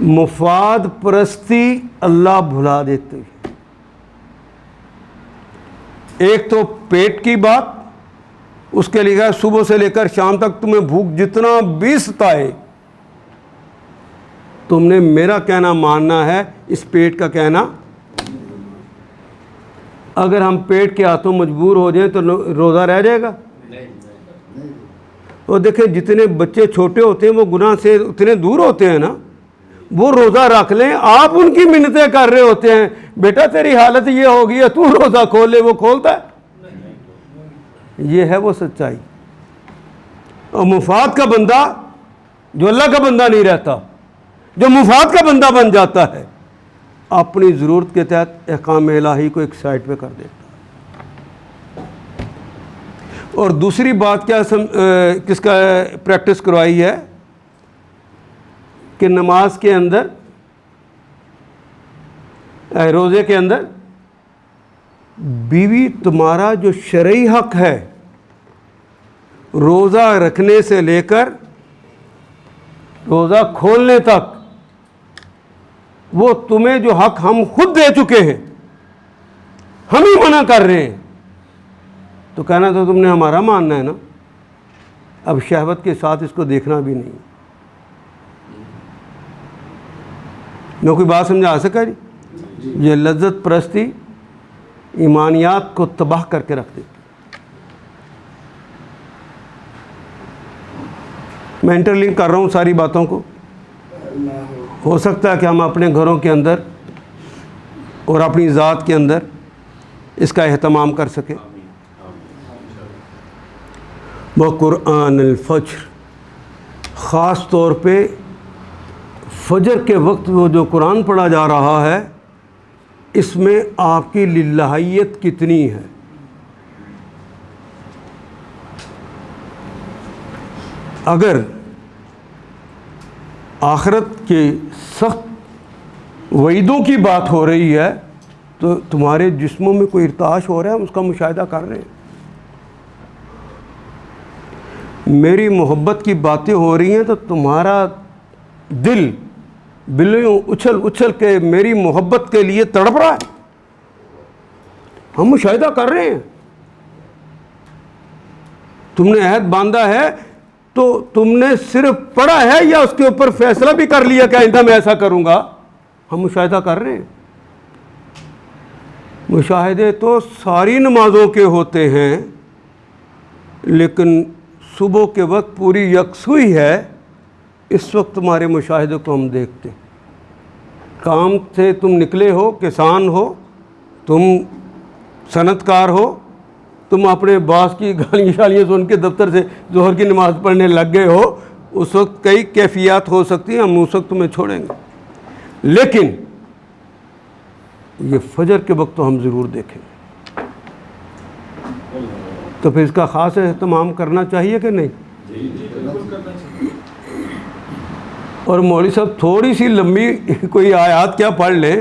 Speaker 2: مفاد پرستی اللہ بھلا دیتے ہیں۔ ایک تو پیٹ کی بات، اس کے لیے صبح سے لے کر شام تک تمہیں بھوک جتنا بھی ستائے، تم نے میرا کہنا ماننا ہے، اس پیٹ کا کہنا۔ اگر ہم پیٹ کے ہاتھوں مجبور ہو جائیں تو روزہ رہ جائے گا؟ اور دیکھیں جتنے بچے چھوٹے ہوتے ہیں وہ گناہ سے اتنے دور ہوتے ہیں نا، وہ روزہ رکھ لیں، آپ ان کی منتیں کر رہے ہوتے ہیں، بیٹا تیری حالت یہ ہوگی ہے، تو روزہ کھول لے، وہ کھولتا ہے؟ یہ ہے وہ سچائی۔ اور مفاد کا بندہ جو اللہ کا بندہ نہیں رہتا، جو مفاد کا بندہ بن جاتا ہے، اپنی ضرورت کے تحت احکام الہی کو ایک سائڈ پہ کر دیتا ہے۔ اور دوسری بات کیا کس کا پریکٹس کروائی ہے کہ نماز کے اندر، روزے کے اندر بیوی تمہارا جو شرعی حق ہے روزہ رکھنے سے لے کر روزہ کھولنے تک، وہ تمہیں جو حق ہم خود دے چکے ہیں ہم ہی منع کر رہے ہیں، تو کہنا تو تم نے ہمارا ماننا ہے نا، اب شہوت کے ساتھ اس کو دیکھنا بھی نہیں۔ میں کوئی بات سمجھا سکا جی؟ یہ لذت پرستی ایمانیات کو تباہ کر کے رکھ دیتی۔ میں انٹر لنک کر رہا ہوں ساری باتوں کو، ہو سکتا ہے کہ ہم اپنے گھروں کے اندر اور اپنی ذات کے اندر اس کا اہتمام کر سکیں۔ وقرآن الفجر، خاص طور پہ فجر کے وقت وہ جو قرآن پڑھا جا رہا ہے، اس میں آپ کی للہیت کتنی ہے۔ اگر آخرت کے سخت وعیدوں کی بات ہو رہی ہے تو تمہارے جسموں میں کوئی ارتعاش ہو رہا ہے، ہم اس کا مشاہدہ کر رہے ہیں۔ میری محبت کی باتیں ہو رہی ہیں تو تمہارا دل بلیوں اچھل اچھل کے میری محبت کے لیے تڑپ رہا ہے، ہم مشاہدہ کر رہے ہیں۔ تم نے عہد باندھا ہے تو تم نے صرف پڑھا ہے یا اس کے اوپر فیصلہ بھی کر لیا کہ آئندہ میں ایسا کروں گا؟ ہم مشاہدہ کر رہے ہیں۔ مشاہدے تو ساری نمازوں کے ہوتے ہیں، لیکن صبح کے وقت پوری یکسوئی ہے، اس وقت تمہارے مشاہدے کو ہم دیکھتے ہیں۔ کام سے تم نکلے ہو، کسان ہو، تم صنعت کار ہو، تم اپنے باس کی گالیاں شالیاں سن کے دفتر سے ظہر کی نماز پڑھنے لگ گئے ہو، اس وقت کئی کیفیات ہو سکتی ہیں، ہم اس وقت تمہیں چھوڑیں گے، لیکن یہ فجر کے وقت تو ہم ضرور دیکھیں گے۔ تو پھر اس کا خاص اہتمام کرنا چاہیے کہ نہیں؟ اور مولوی صاحب تھوڑی سی لمبی کوئی آیات کیا پڑھ لیں،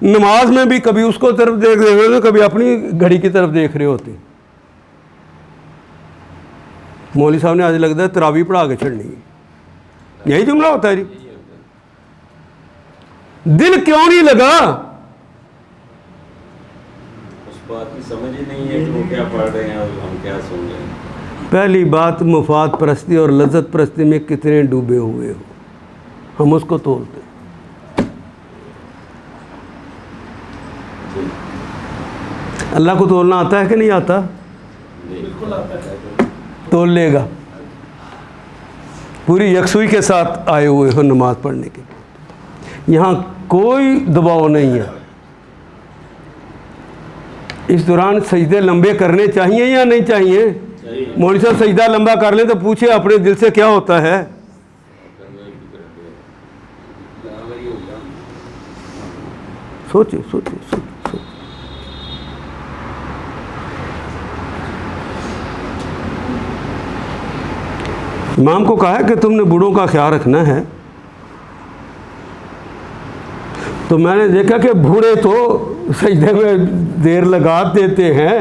Speaker 2: نماز میں بھی کبھی اس کو طرف دیکھ رہے ہوتے، کبھی اپنی گھڑی کی طرف دیکھ رہے ہوتے۔ مولوی صاحب نے آج لگتا ہے تراویح پڑھا کے چھڑنی ہے، یہی جملہ ہوتا ہے جی۔ دل کیوں نہیں لگا؟
Speaker 5: اس بات کی سمجھ ہی نہیں ہے کہ وہ کیا پڑھ رہے ہیں اور ہم کیا سن رہے ہیں۔
Speaker 2: پہلی بات، مفاد پرستی اور لذت پرستی میں کتنے ڈوبے ہوئے ہو، ہم اس کو تولتے ہیں۔ اللہ کو تولنا آتا ہے کہ نہیں آتا؟
Speaker 5: بالکل آتا ہے،
Speaker 2: تول لے گا۔ پوری یکسوئی کے ساتھ آئے ہوئے ہو نماز پڑھنے کے، یہاں کوئی دباؤ نہیں ہے۔ اس دوران سجدے لمبے کرنے چاہیے یا نہیں چاہیے؟ مولوی صاحب سجدہ لمبا کر لیں تو پوچھے اپنے دل سے کیا ہوتا ہے؟ سوچے سوچے سوچے۔ امام کو کہا ہے کہ تم نے بوڑھوں کا خیال رکھنا ہے، تو میں نے دیکھا کہ بوڑھے تو سجدے میں دیر لگا دیتے ہیں،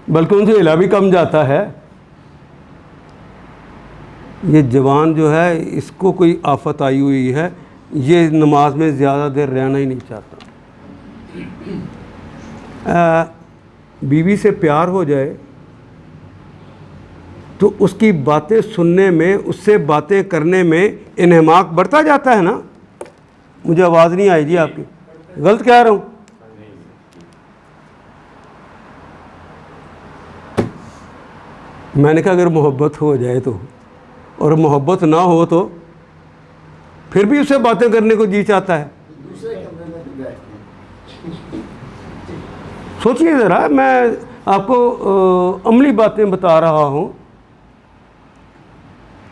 Speaker 2: بلکہ ان سے ہلا بھی کم جاتا ہے۔ یہ جوان جو ہے اس کو کوئی آفت آئی ہوئی ہے، یہ نماز میں زیادہ دیر رہنا ہی نہیں چاہتا۔ بیوی سے پیار ہو جائے تو اس کی باتیں سننے میں، اس سے باتیں کرنے میں انہماک بڑھتا جاتا ہے نا۔ مجھے آواز نہیں آئی جی آپ کی، غلط کہہ رہا ہوں؟ میں نے کہا اگر محبت ہو جائے تو، اور محبت نہ ہو تو پھر بھی اسے باتیں کرنے کو جی چاہتا ہے.
Speaker 3: دوسرے کمرے میں بھی بیٹھتے ہیں.
Speaker 2: سوچئے ذرا، میں آپ کو عملی باتیں بتا رہا ہوں.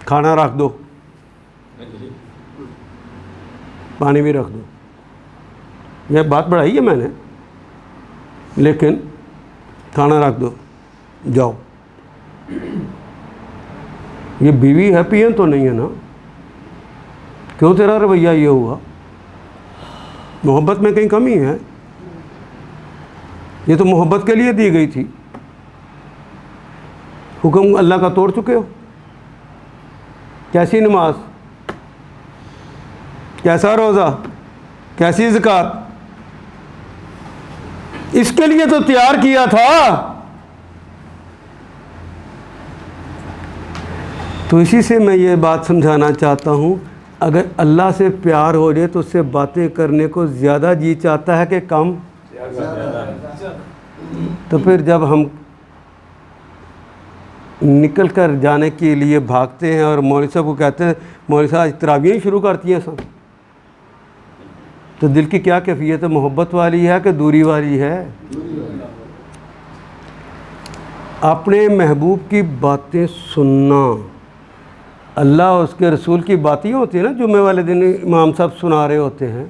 Speaker 2: کھانا رکھ دو، پانی بھی رکھ دو، یہ بات بڑھائی ہے میں نے، لیکن کھانا رکھ دو، جاؤ. یہ بیوی ہیپی ہے تو نہیں ہے نا؟ کیوں تیرا رویہ یہ ہوا؟ محبت میں کہیں کمی ہے؟ یہ تو محبت کے لیے دی گئی تھی. حکم اللہ کا توڑ چکے ہو. کیسی نماز، کیسا روزہ، کیسی زکوٰۃ، اس کے لیے تو تیار کیا تھا. تو اسی سے میں یہ بات سمجھانا چاہتا ہوں، اگر اللہ سے پیار ہو جائے تو اس سے باتیں کرنے کو زیادہ جی چاہتا ہے کہ کم. تو پھر جب ہم نکل کر جانے کے لیے بھاگتے ہیں اور مولوی صاحب کو کہتے ہیں مولوی صاحب آج تراویح شروع کرتی ہیں سب، تو دل کی کیا کیفیت ہے؟ محبت والی ہے کہ دوری والی ہے؟ اپنے محبوب کی باتیں سننا. اللہ اور اس کے رسول کی باتیں ہوتی ہیں نا، جمعے والے دن امام صاحب سنا رہے ہوتے ہیں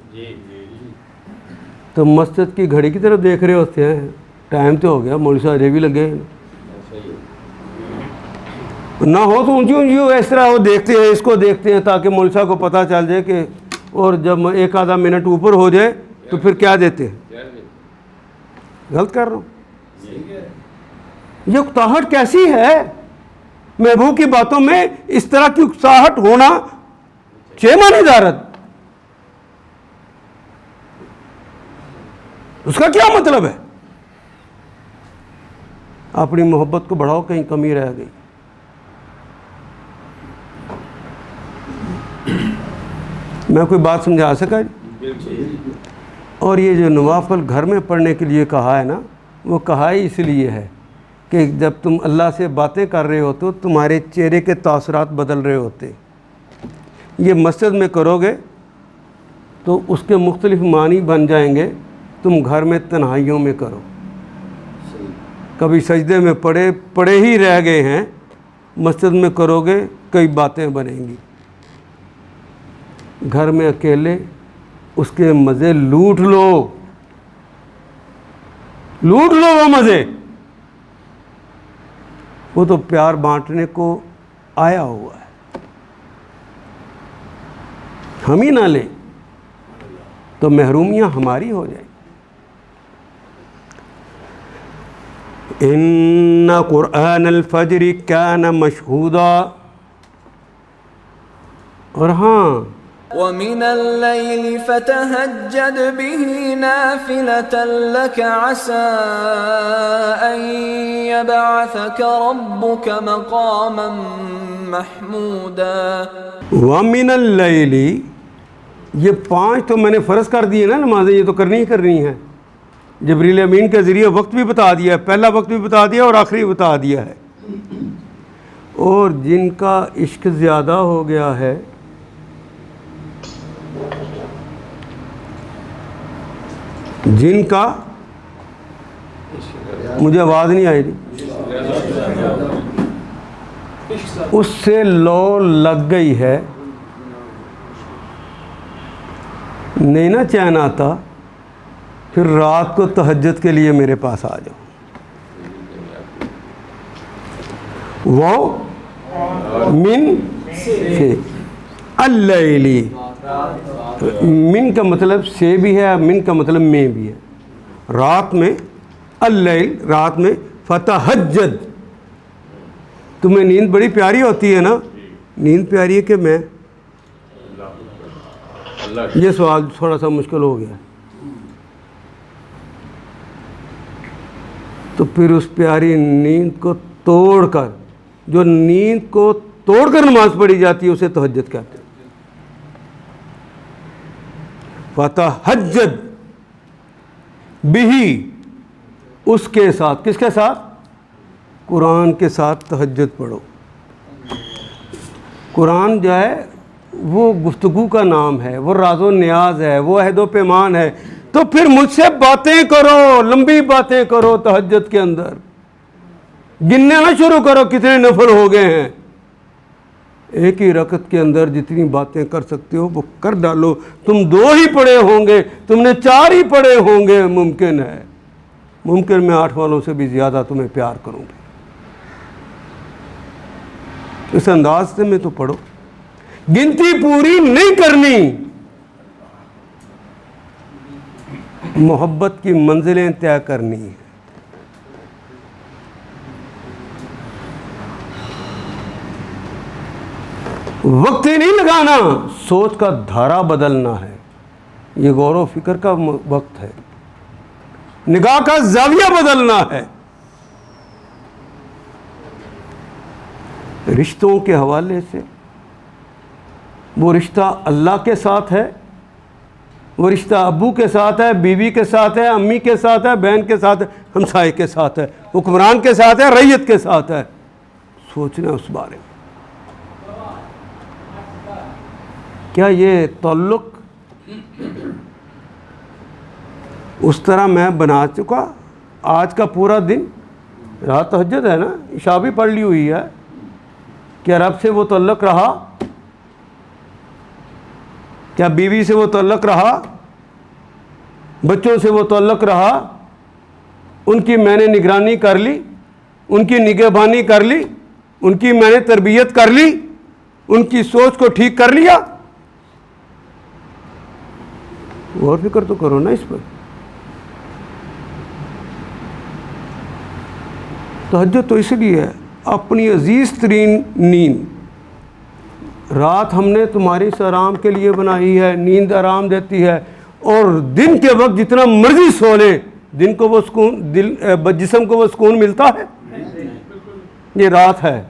Speaker 2: تو مسجد کی گھڑی کی طرف دیکھ رہے ہوتے ہیں، ٹائم تو ہو گیا، مولوی صاحب اجے بھی لگے ہیں. نہ ہو تو اونچی اونچی ہو، اس طرح وہ دیکھتے ہیں، اس کو دیکھتے ہیں تاکہ مولوی صاحب کو پتہ چل جائے کہ، اور جب ایک آدھا منٹ اوپر ہو جائے تو پھر کیا دیتے ہیں؟ غلط کر رہا ہوں. یہ اکتاہٹ کیسی ہے؟ محبوب کی باتوں میں اس طرح کی اکتاہٹ ہونا چیمہ ندارت، اس کا کیا مطلب ہے؟ اپنی محبت کو بڑھاؤ، کہیں کمی رہ گئی. میں کوئی بات سمجھا سکا؟ اور یہ جو نوافل گھر میں پڑھنے کے لیے کہا ہے نا، وہ کہا ہی اس لیے ہے کہ جب تم اللہ سے باتیں کر رہے ہوتے ہو تمہارے چہرے کے تاثرات بدل رہے ہوتے. یہ مسجد میں کرو گے تو اس کے مختلف معنی بن جائیں گے. تم گھر میں تنہائیوں میں کرو، کبھی سجدے میں پڑے ہی رہ گئے ہیں، مسجد میں کرو گے کئی باتیں بنیں گی. گھر میں اکیلے اس کے مزے لوٹ لو وہ مزے. وہ تو پیار بانٹنے کو آیا ہوا ہے، ہم ہی نہ لیں تو محرومیاں ہماری ہو جائیں. ان قرآن الفجر کان مشہودا. اور ہاں،
Speaker 1: وَمِنَ اللَّيْلِ فَتَهَجَّدْ بِهِ نَافِلَةً لَكَ عَسَىٰ أَن يَبْعَثَكَ رَبُّكَ مَقَامًا مَحْمُودًا.
Speaker 2: وَمِنَ اللَّيْلِ، یہ 5 تو میں نے فرض کر دیے نا نمازیں، یہ تو کرنی ہی کرنی ہے. جبریل امین کے ذریعے وقت بھی بتا دیا ہے، پہلا وقت بھی بتا دیا اور آخری بتا دیا ہے. اور جن کا عشق زیادہ ہو گیا ہے، جن کا، مجھے آواز نہیں آئی تھی، اس سے لو لگ گئی ہے، نہیں نا چین آتا، پھر رات کو تہجد کے لیے میرے پاس آ جاؤ. وہ من سے اللیلی، من کا مطلب سے بھی ہے، من کا مطلب میں بھی ہے. رات میں، اللیل رات میں، فتہجد. تمہیں نیند بڑی پیاری ہوتی ہے نا؟ نیند پیاری ہے کہ میں؟ یہ سوال تھوڑا سا مشکل ہو گیا. تو پھر اس پیاری نیند کو توڑ کر، جو نیند کو توڑ کر نماز پڑھی جاتی ہے اسے تہجد کہتے ہیں. فتہجد بہی، اس کے ساتھ. کس کے ساتھ؟ قرآن کے ساتھ تہجد پڑھو. قرآن جو ہے وہ گفتگو کا نام ہے، وہ راز و نیاز ہے، وہ عہد و پیمان ہے. تو پھر مجھ سے باتیں کرو، لمبی باتیں کرو تہجد کے اندر. گننے نہ شروع کرو کتنے نفل ہو گئے ہیں. ایک ہی رکعت کے اندر جتنی باتیں کر سکتے ہو وہ کر ڈالو. تم 2 ہی پڑھے ہوں گے، تم نے 4 ہی پڑھے ہوں گے، ممکن ہے، ممکن میں 8 والوں سے بھی زیادہ تمہیں پیار کروں گی. اس انداز سے میں تو پڑھو. گنتی پوری نہیں کرنی، محبت کی منزلیں طے کرنی ہیں. وقت ہی نہیں لگانا، سوچ کا دھارا بدلنا ہے. یہ غور و فکر کا وقت ہے، نگاہ کا زاویہ بدلنا ہے. رشتوں کے حوالے سے وہ رشتہ اللہ کے ساتھ ہے، وہ رشتہ ابو کے ساتھ ہے، بیوی کے ساتھ ہے، امی کے ساتھ ہے، بہن کے ساتھ ہے، ہمسائے کے ساتھ ہے، حکمران کے ساتھ ہے، رعیت کے ساتھ ہے. سوچنا اس بارے میں. کیا یہ تعلق اس طرح میں بنا چکا؟ آج کا پورا دن رات تہجد ہے نا، عشاء بھی پڑھ لی ہوئی ہے. کیا رب سے وہ تعلق رہا؟ کیا بیوی سے وہ تعلق رہا؟ بچوں سے وہ تعلق رہا؟ ان کی میں نے نگرانی کر لی، ان کی نگہبانی کر لی، ان کی میں نے تربیت کر لی، ان کی سوچ کو ٹھیک کر لیا؟ غور فکر تو کرو نا اس پر. تہجد تو اس لیے ہے اپنی عزیز ترین نیند. رات ہم نے تمہاری اس آرام کے لیے بنائی ہے، نیند آرام دیتی ہے. اور دن کے وقت جتنا مرضی سو لے، دن کو وہ سکون، جسم کو وہ سکون ملتا ہے؟ یہ رات ہے،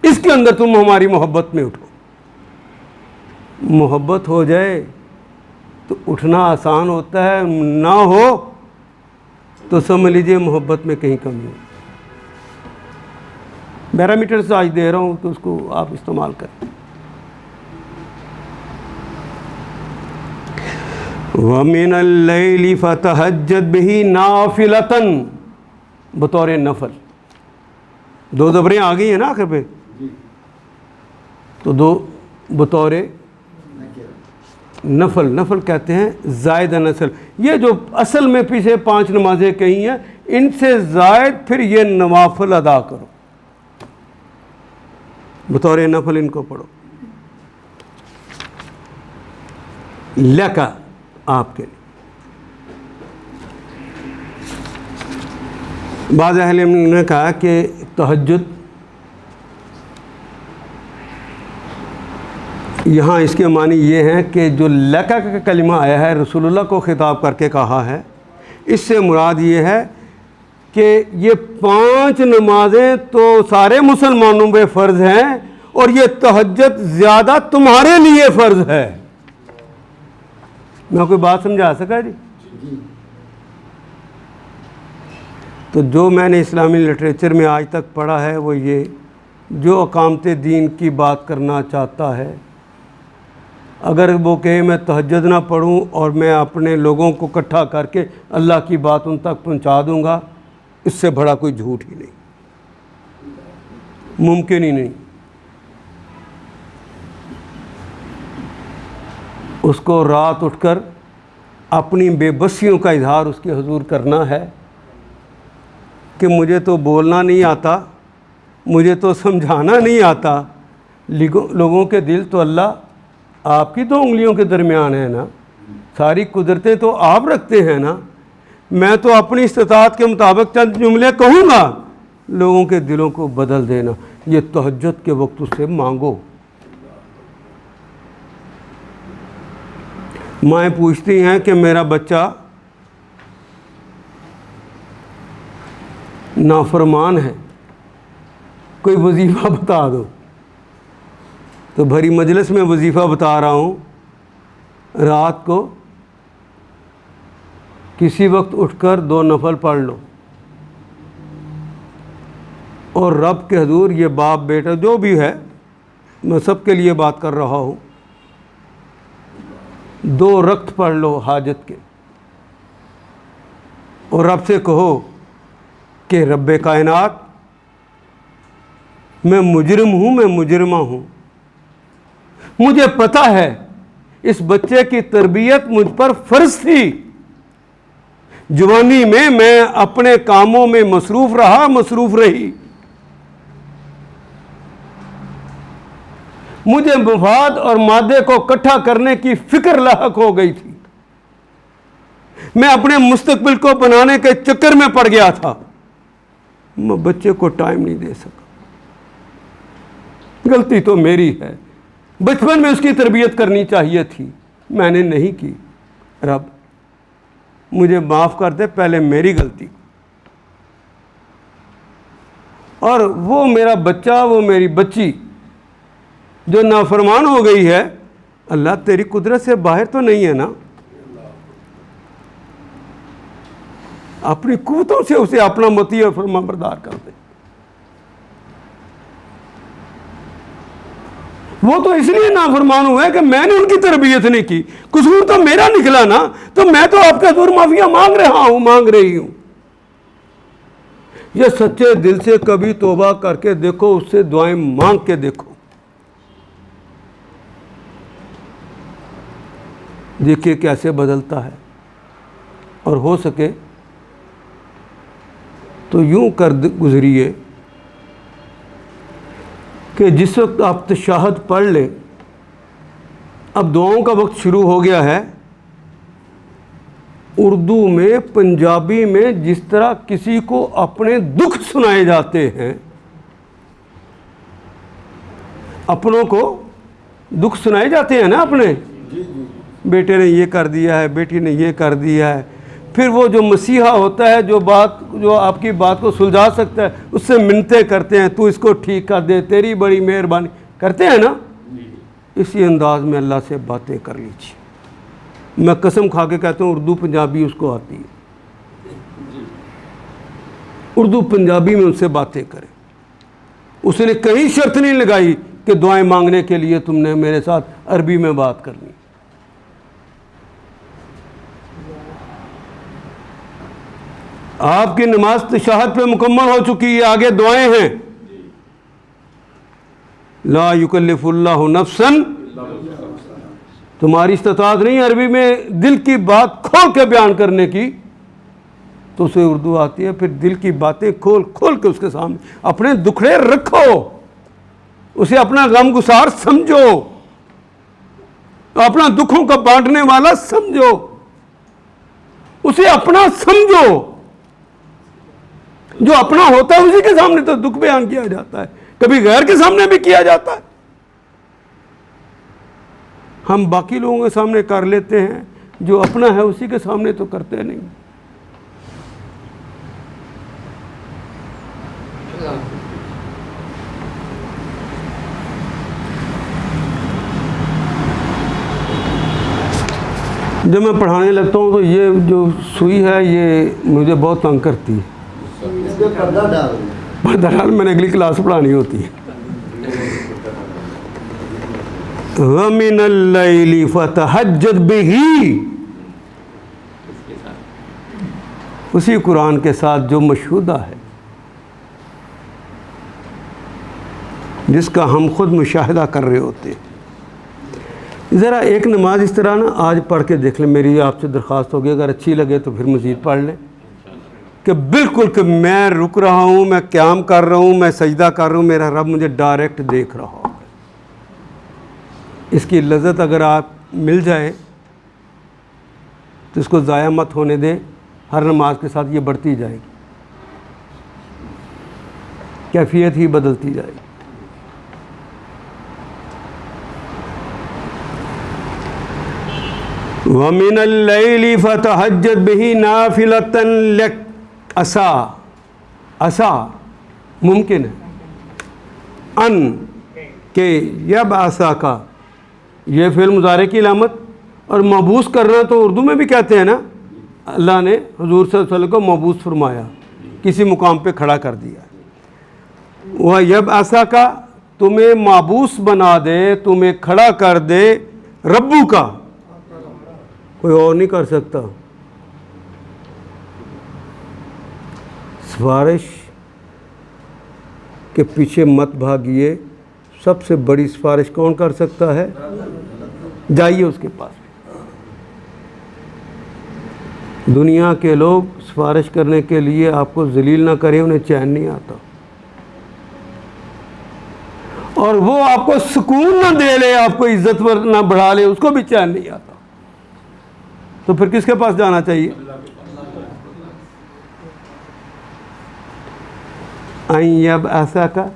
Speaker 2: اس کے اندر تم ہماری محبت میں اٹھو. محبت ہو جائے تو اٹھنا آسان ہوتا ہے، نہ ہو تو سمجھ لیجئے محبت میں کہیں کمی ہے. پیرامیٹرز آج دے رہا ہوں تو اس کو آپ استعمال کریں. وَمِنَ اللَّيْلِ فَتَهَجَّدْ بِهِ نَافِلَةً، بطور نفل. 2 زبریں آ گئی ہیں نا آخر پہ، تو 2 بطور نفل. نفل کہتے ہیں زائدہ نسل. یہ جو اصل میں پیچھے 5 نمازیں کہی ہیں، ان سے زائد پھر یہ نوافل ادا کرو، بطور نفل ان کو پڑھو. لکا، آپ کے لیے. بعض اہل علم نے کہا کہ تہجد یہاں اس کے معنی یہ ہیں کہ جو لکا کا کلمہ آیا ہے رسول اللہ کو خطاب کر کے کہا ہے، اس سے مراد یہ ہے کہ یہ 5 نمازیں تو سارے مسلمانوں پہ فرض ہیں، اور یہ تہجد زیادہ تمہارے لیے فرض ہے. میں کوئی بات سمجھا سکا جی؟ تو جو میں نے اسلامی لٹریچر میں آج تک پڑھا ہے وہ یہ، جو اقامت دین کی بات کرنا چاہتا ہے، اگر وہ کہے میں تہجد نہ پڑھوں اور میں اپنے لوگوں کو اکٹھا کر کے اللہ کی بات ان تک پہنچا دوں گا، اس سے بڑا کوئی جھوٹ ہی نہیں، ممکن ہی نہیں. اس کو رات اٹھ کر اپنی بے بسیوں کا اظہار اس کے حضور کرنا ہے کہ مجھے تو بولنا نہیں آتا، مجھے تو سمجھانا نہیں آتا. لوگوں کے دل تو اللہ آپ کی 2 انگلیوں کے درمیان ہے نا، ساری قدرتیں تو آپ رکھتے ہیں نا. میں تو اپنی استطاعت کے مطابق چند جملے کہوں گا، لوگوں کے دلوں کو بدل دینا. یہ تہجد کے وقت اس سے مانگو. مائیں پوچھتی ہیں کہ میرا بچہ نافرمان ہے، کوئی وظیفہ بتا دو. تو بھری مجلس میں وظیفہ بتا رہا ہوں، رات کو کسی وقت اٹھ کر 2 نفل پڑھ لو اور رب کے حضور یہ باپ بیٹا جو بھی ہے، میں سب کے لیے بات کر رہا ہوں، 2 رکعت پڑھ لو حاجت کے اور رب سے کہو کہ رب کائنات میں مجرم ہوں، میں مجرمہ ہوں، مجھے پتہ ہے اس بچے کی تربیت مجھ پر فرض تھی، جوانی میں اپنے کاموں میں مصروف رہا، مصروف رہی، مجھے مفاد اور مادے کو اکٹھا کرنے کی فکر لاحق ہو گئی تھی، میں اپنے مستقبل کو بنانے کے چکر میں پڑ گیا تھا، میں بچے کو ٹائم نہیں دے سکا، غلطی تو میری ہے، بچپن میں اس کی تربیت کرنی چاہیے تھی، میں نے نہیں کی، رب مجھے معاف کر دے، پہلے میری غلطی، اور وہ میرا بچہ، وہ میری بچی جو نافرمان ہو گئی ہے، اللہ تیری قدرت سے باہر تو نہیں ہے نا، اپنی قوتوں سے اسے اپنا مطیع اور فرما بردار کر دے۔ وہ تو اس لیے نافرمان ہوئے کہ میں نے ان کی تربیت نہیں کی، قصور تو میرا نکلا نا، تو میں تو آپ کا حضور معافیا مانگ رہا ہوں، مانگ رہی ہوں۔ یہ سچے دل سے کبھی توبہ کر کے دیکھو، اس سے دعائیں مانگ کے دیکھو، دیکھیے کیسے بدلتا ہے۔ اور ہو سکے تو یوں کر گزریے کہ جس وقت آپ تشہد پڑھ لیں، اب دعاؤں کا وقت شروع ہو گیا ہے، اردو میں، پنجابی میں جس طرح کسی کو اپنے دکھ سنائے جاتے ہیں، اپنوں کو دکھ سنائے جاتے ہیں نا اپنے، بیٹے نے یہ کر دیا ہے، بیٹی نے یہ کر دیا ہے، پھر وہ جو مسیحا ہوتا ہے، جو آپ کی بات کو سلجھا سکتا ہے، اس سے منتیں کرتے ہیں، تو اس کو ٹھیک کر دے، تیری بڑی مہربانی، کرتے ہیں نا، اسی انداز میں اللہ سے باتیں کر لیجیے۔ میں قسم کھا کے کہتا ہوں اردو پنجابی اس کو آتی ہے، اردو پنجابی میں ان سے باتیں کریں، اس نے کہیں شرط نہیں لگائی کہ دعائیں مانگنے کے لیے تم نے میرے ساتھ عربی میں بات کرنی۔ آپ کی نماز تشہد پہ مکمل ہو چکی ہے، آگے دعائیں ہیں۔ لا یکلف اللہ نفسا، تمہاری استطاعت نہیں عربی میں دل کی بات کھول کے بیان کرنے کی، تو اسے اردو آتی ہے، پھر دل کی باتیں کھول کھول کے اس کے سامنے اپنے دکھڑے رکھو، اسے اپنا غم گسار سمجھو، اپنا دکھوں کا بانٹنے والا سمجھو، اسے اپنا سمجھو، جو اپنا ہوتا ہے اسی کے سامنے تو دکھ بیان کیا جاتا ہے، کبھی غیر کے سامنے بھی کیا جاتا ہے، ہم باقی لوگوں کے سامنے کر لیتے ہیں، جو اپنا ہے اسی کے سامنے تو کرتے نہیں۔ جب میں پڑھانے لگتا ہوں تو یہ جو سوئی ہے یہ مجھے بہت تنگ کرتی ہے،
Speaker 3: اس پہ پردہ ڈال دیں۔
Speaker 2: پردہ ڈال، میں نے اگلی کلاس پڑھانی ہوتی ہے۔ وَمِنَ اللَّيْلِ فَتَهَجَّدْ بِهِ، اسی قرآن کے ساتھ جو مشہودہ ہے، جس کا ہم خود مشاہدہ کر رہے ہوتے ہیں۔ ذرا ایک نماز اس طرح نا آج پڑھ کے دیکھ لیں، میری آپ سے درخواست ہوگی، اگر اچھی لگے تو پھر مزید پڑھ لیں، کہ بالکل کہ میں رک رہا ہوں، میں قیام کر رہا ہوں، میں سجدہ کر رہا ہوں، میرا رب مجھے ڈائریکٹ دیکھ رہا ہو۔ اس کی لذت اگر آپ مل جائے تو اس کو ضائع مت ہونے دیں، ہر نماز کے ساتھ یہ بڑھتی جائے گی، کیفیت ہی بدلتی جائے گی۔ وَمِنَ اللَّيْلِ فَتَهَجَّدْ بِهِ نَافِلَةً لَكَ، عسا ممکن ہے، ان کہ یبعثا کا، یہ فعل مضارع کی علامت، اور مبعوث کرنا تو اردو میں بھی کہتے ہیں نا، اللہ نے حضور صلی اللہ علیہ وسلم کو مبعوث فرمایا، کسی مقام پہ کھڑا کر دیا۔ وہ یب ایسا کا تمہیں معبوس بنا دے، تمہیں کھڑا کر دے، ربو کا، کوئی اور نہیں کر سکتا۔ سفارش کے پیچھے مت بھاگیے، سب سے بڑی سفارش کون کر سکتا ہے؟ جائیے اس کے پاس۔ دنیا کے لوگ سفارش کرنے کے لیے آپ کو ذلیل نہ کریں، انہیں چین نہیں آتا، اور وہ آپ کو سکون نہ دے لے، آپ کو عزت پر نہ بڑھا لے، اس کو بھی چین نہیں آتا۔ تو پھر کس کے پاس جانا چاہیے؟ یب ایسا کا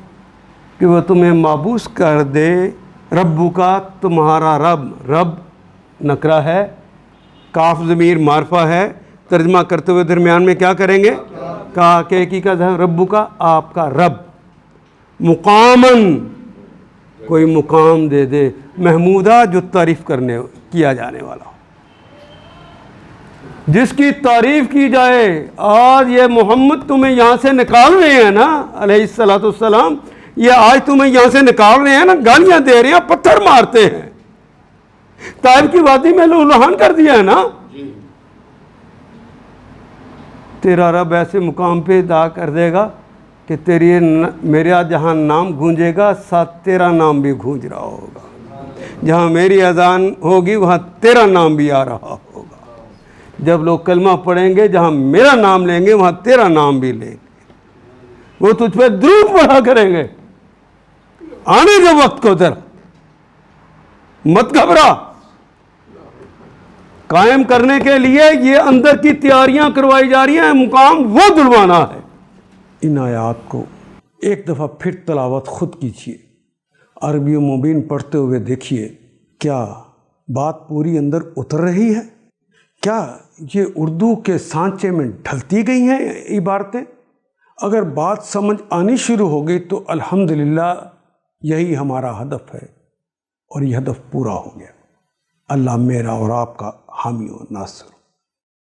Speaker 2: کہ وہ تمہیں معبوس کر دے، ربو کا، تمہارا رب، رب نکرہ ہے، کاف ضمیر معرفہ ہے، ترجمہ کرتے ہوئے درمیان میں کیا کریں گے؟ کہا کہ کی کا ربو کا، آپ کا رب، مقامن، کوئی مقام دے دے، محمودہ جو تعریف کرنے کیا جانے والا ہو، جس کی تعریف کی جائے۔ آج یہ محمد تمہیں یہاں سے نکال رہے ہیں نا علیہ الصلوۃ والسلام، یہ آج تمہیں یہاں سے نکال رہے ہیں نا، گالیاں دے رہے ہیں، پتھر مارتے ہیں، طائف کی وادی میں لہولہان کر دیا ہے نا، تیرا رب ایسے مقام پہ ادا کر دے گا کہ میرا جہاں نام گونجے گا ساتھ تیرا نام بھی گونج رہا ہوگا، جہاں میری اذان ہوگی وہاں تیرا نام بھی آ رہا ہوگا، جب لوگ کلمہ پڑھیں گے جہاں میرا نام لیں گے وہاں تیرا نام بھی لیں گے، وہ تجھ پہ درود پڑھا کریں گے، آنے دے وقت کو ذرا، مت گھبرا۔ قائم کرنے کے لیے یہ اندر کی تیاریاں کروائی جا رہی ہیں، مقام وہ دلوانا ہے۔ ان آیات کو ایک دفعہ پھر تلاوت خود کیجیے، عربی مبین پڑھتے ہوئے دیکھیے، کیا بات پوری اندر اتر رہی ہے؟ کیا یہ اردو کے سانچے میں ڈھلتی گئی ہیں عبارتیں؟ اگر بات سمجھ آنی شروع ہو گئی تو الحمدللہ یہی ہمارا ہدف ہے، اور یہ ہدف پورا ہو گیا۔ اللہ میرا اور آپ کا حامی و ناصر۔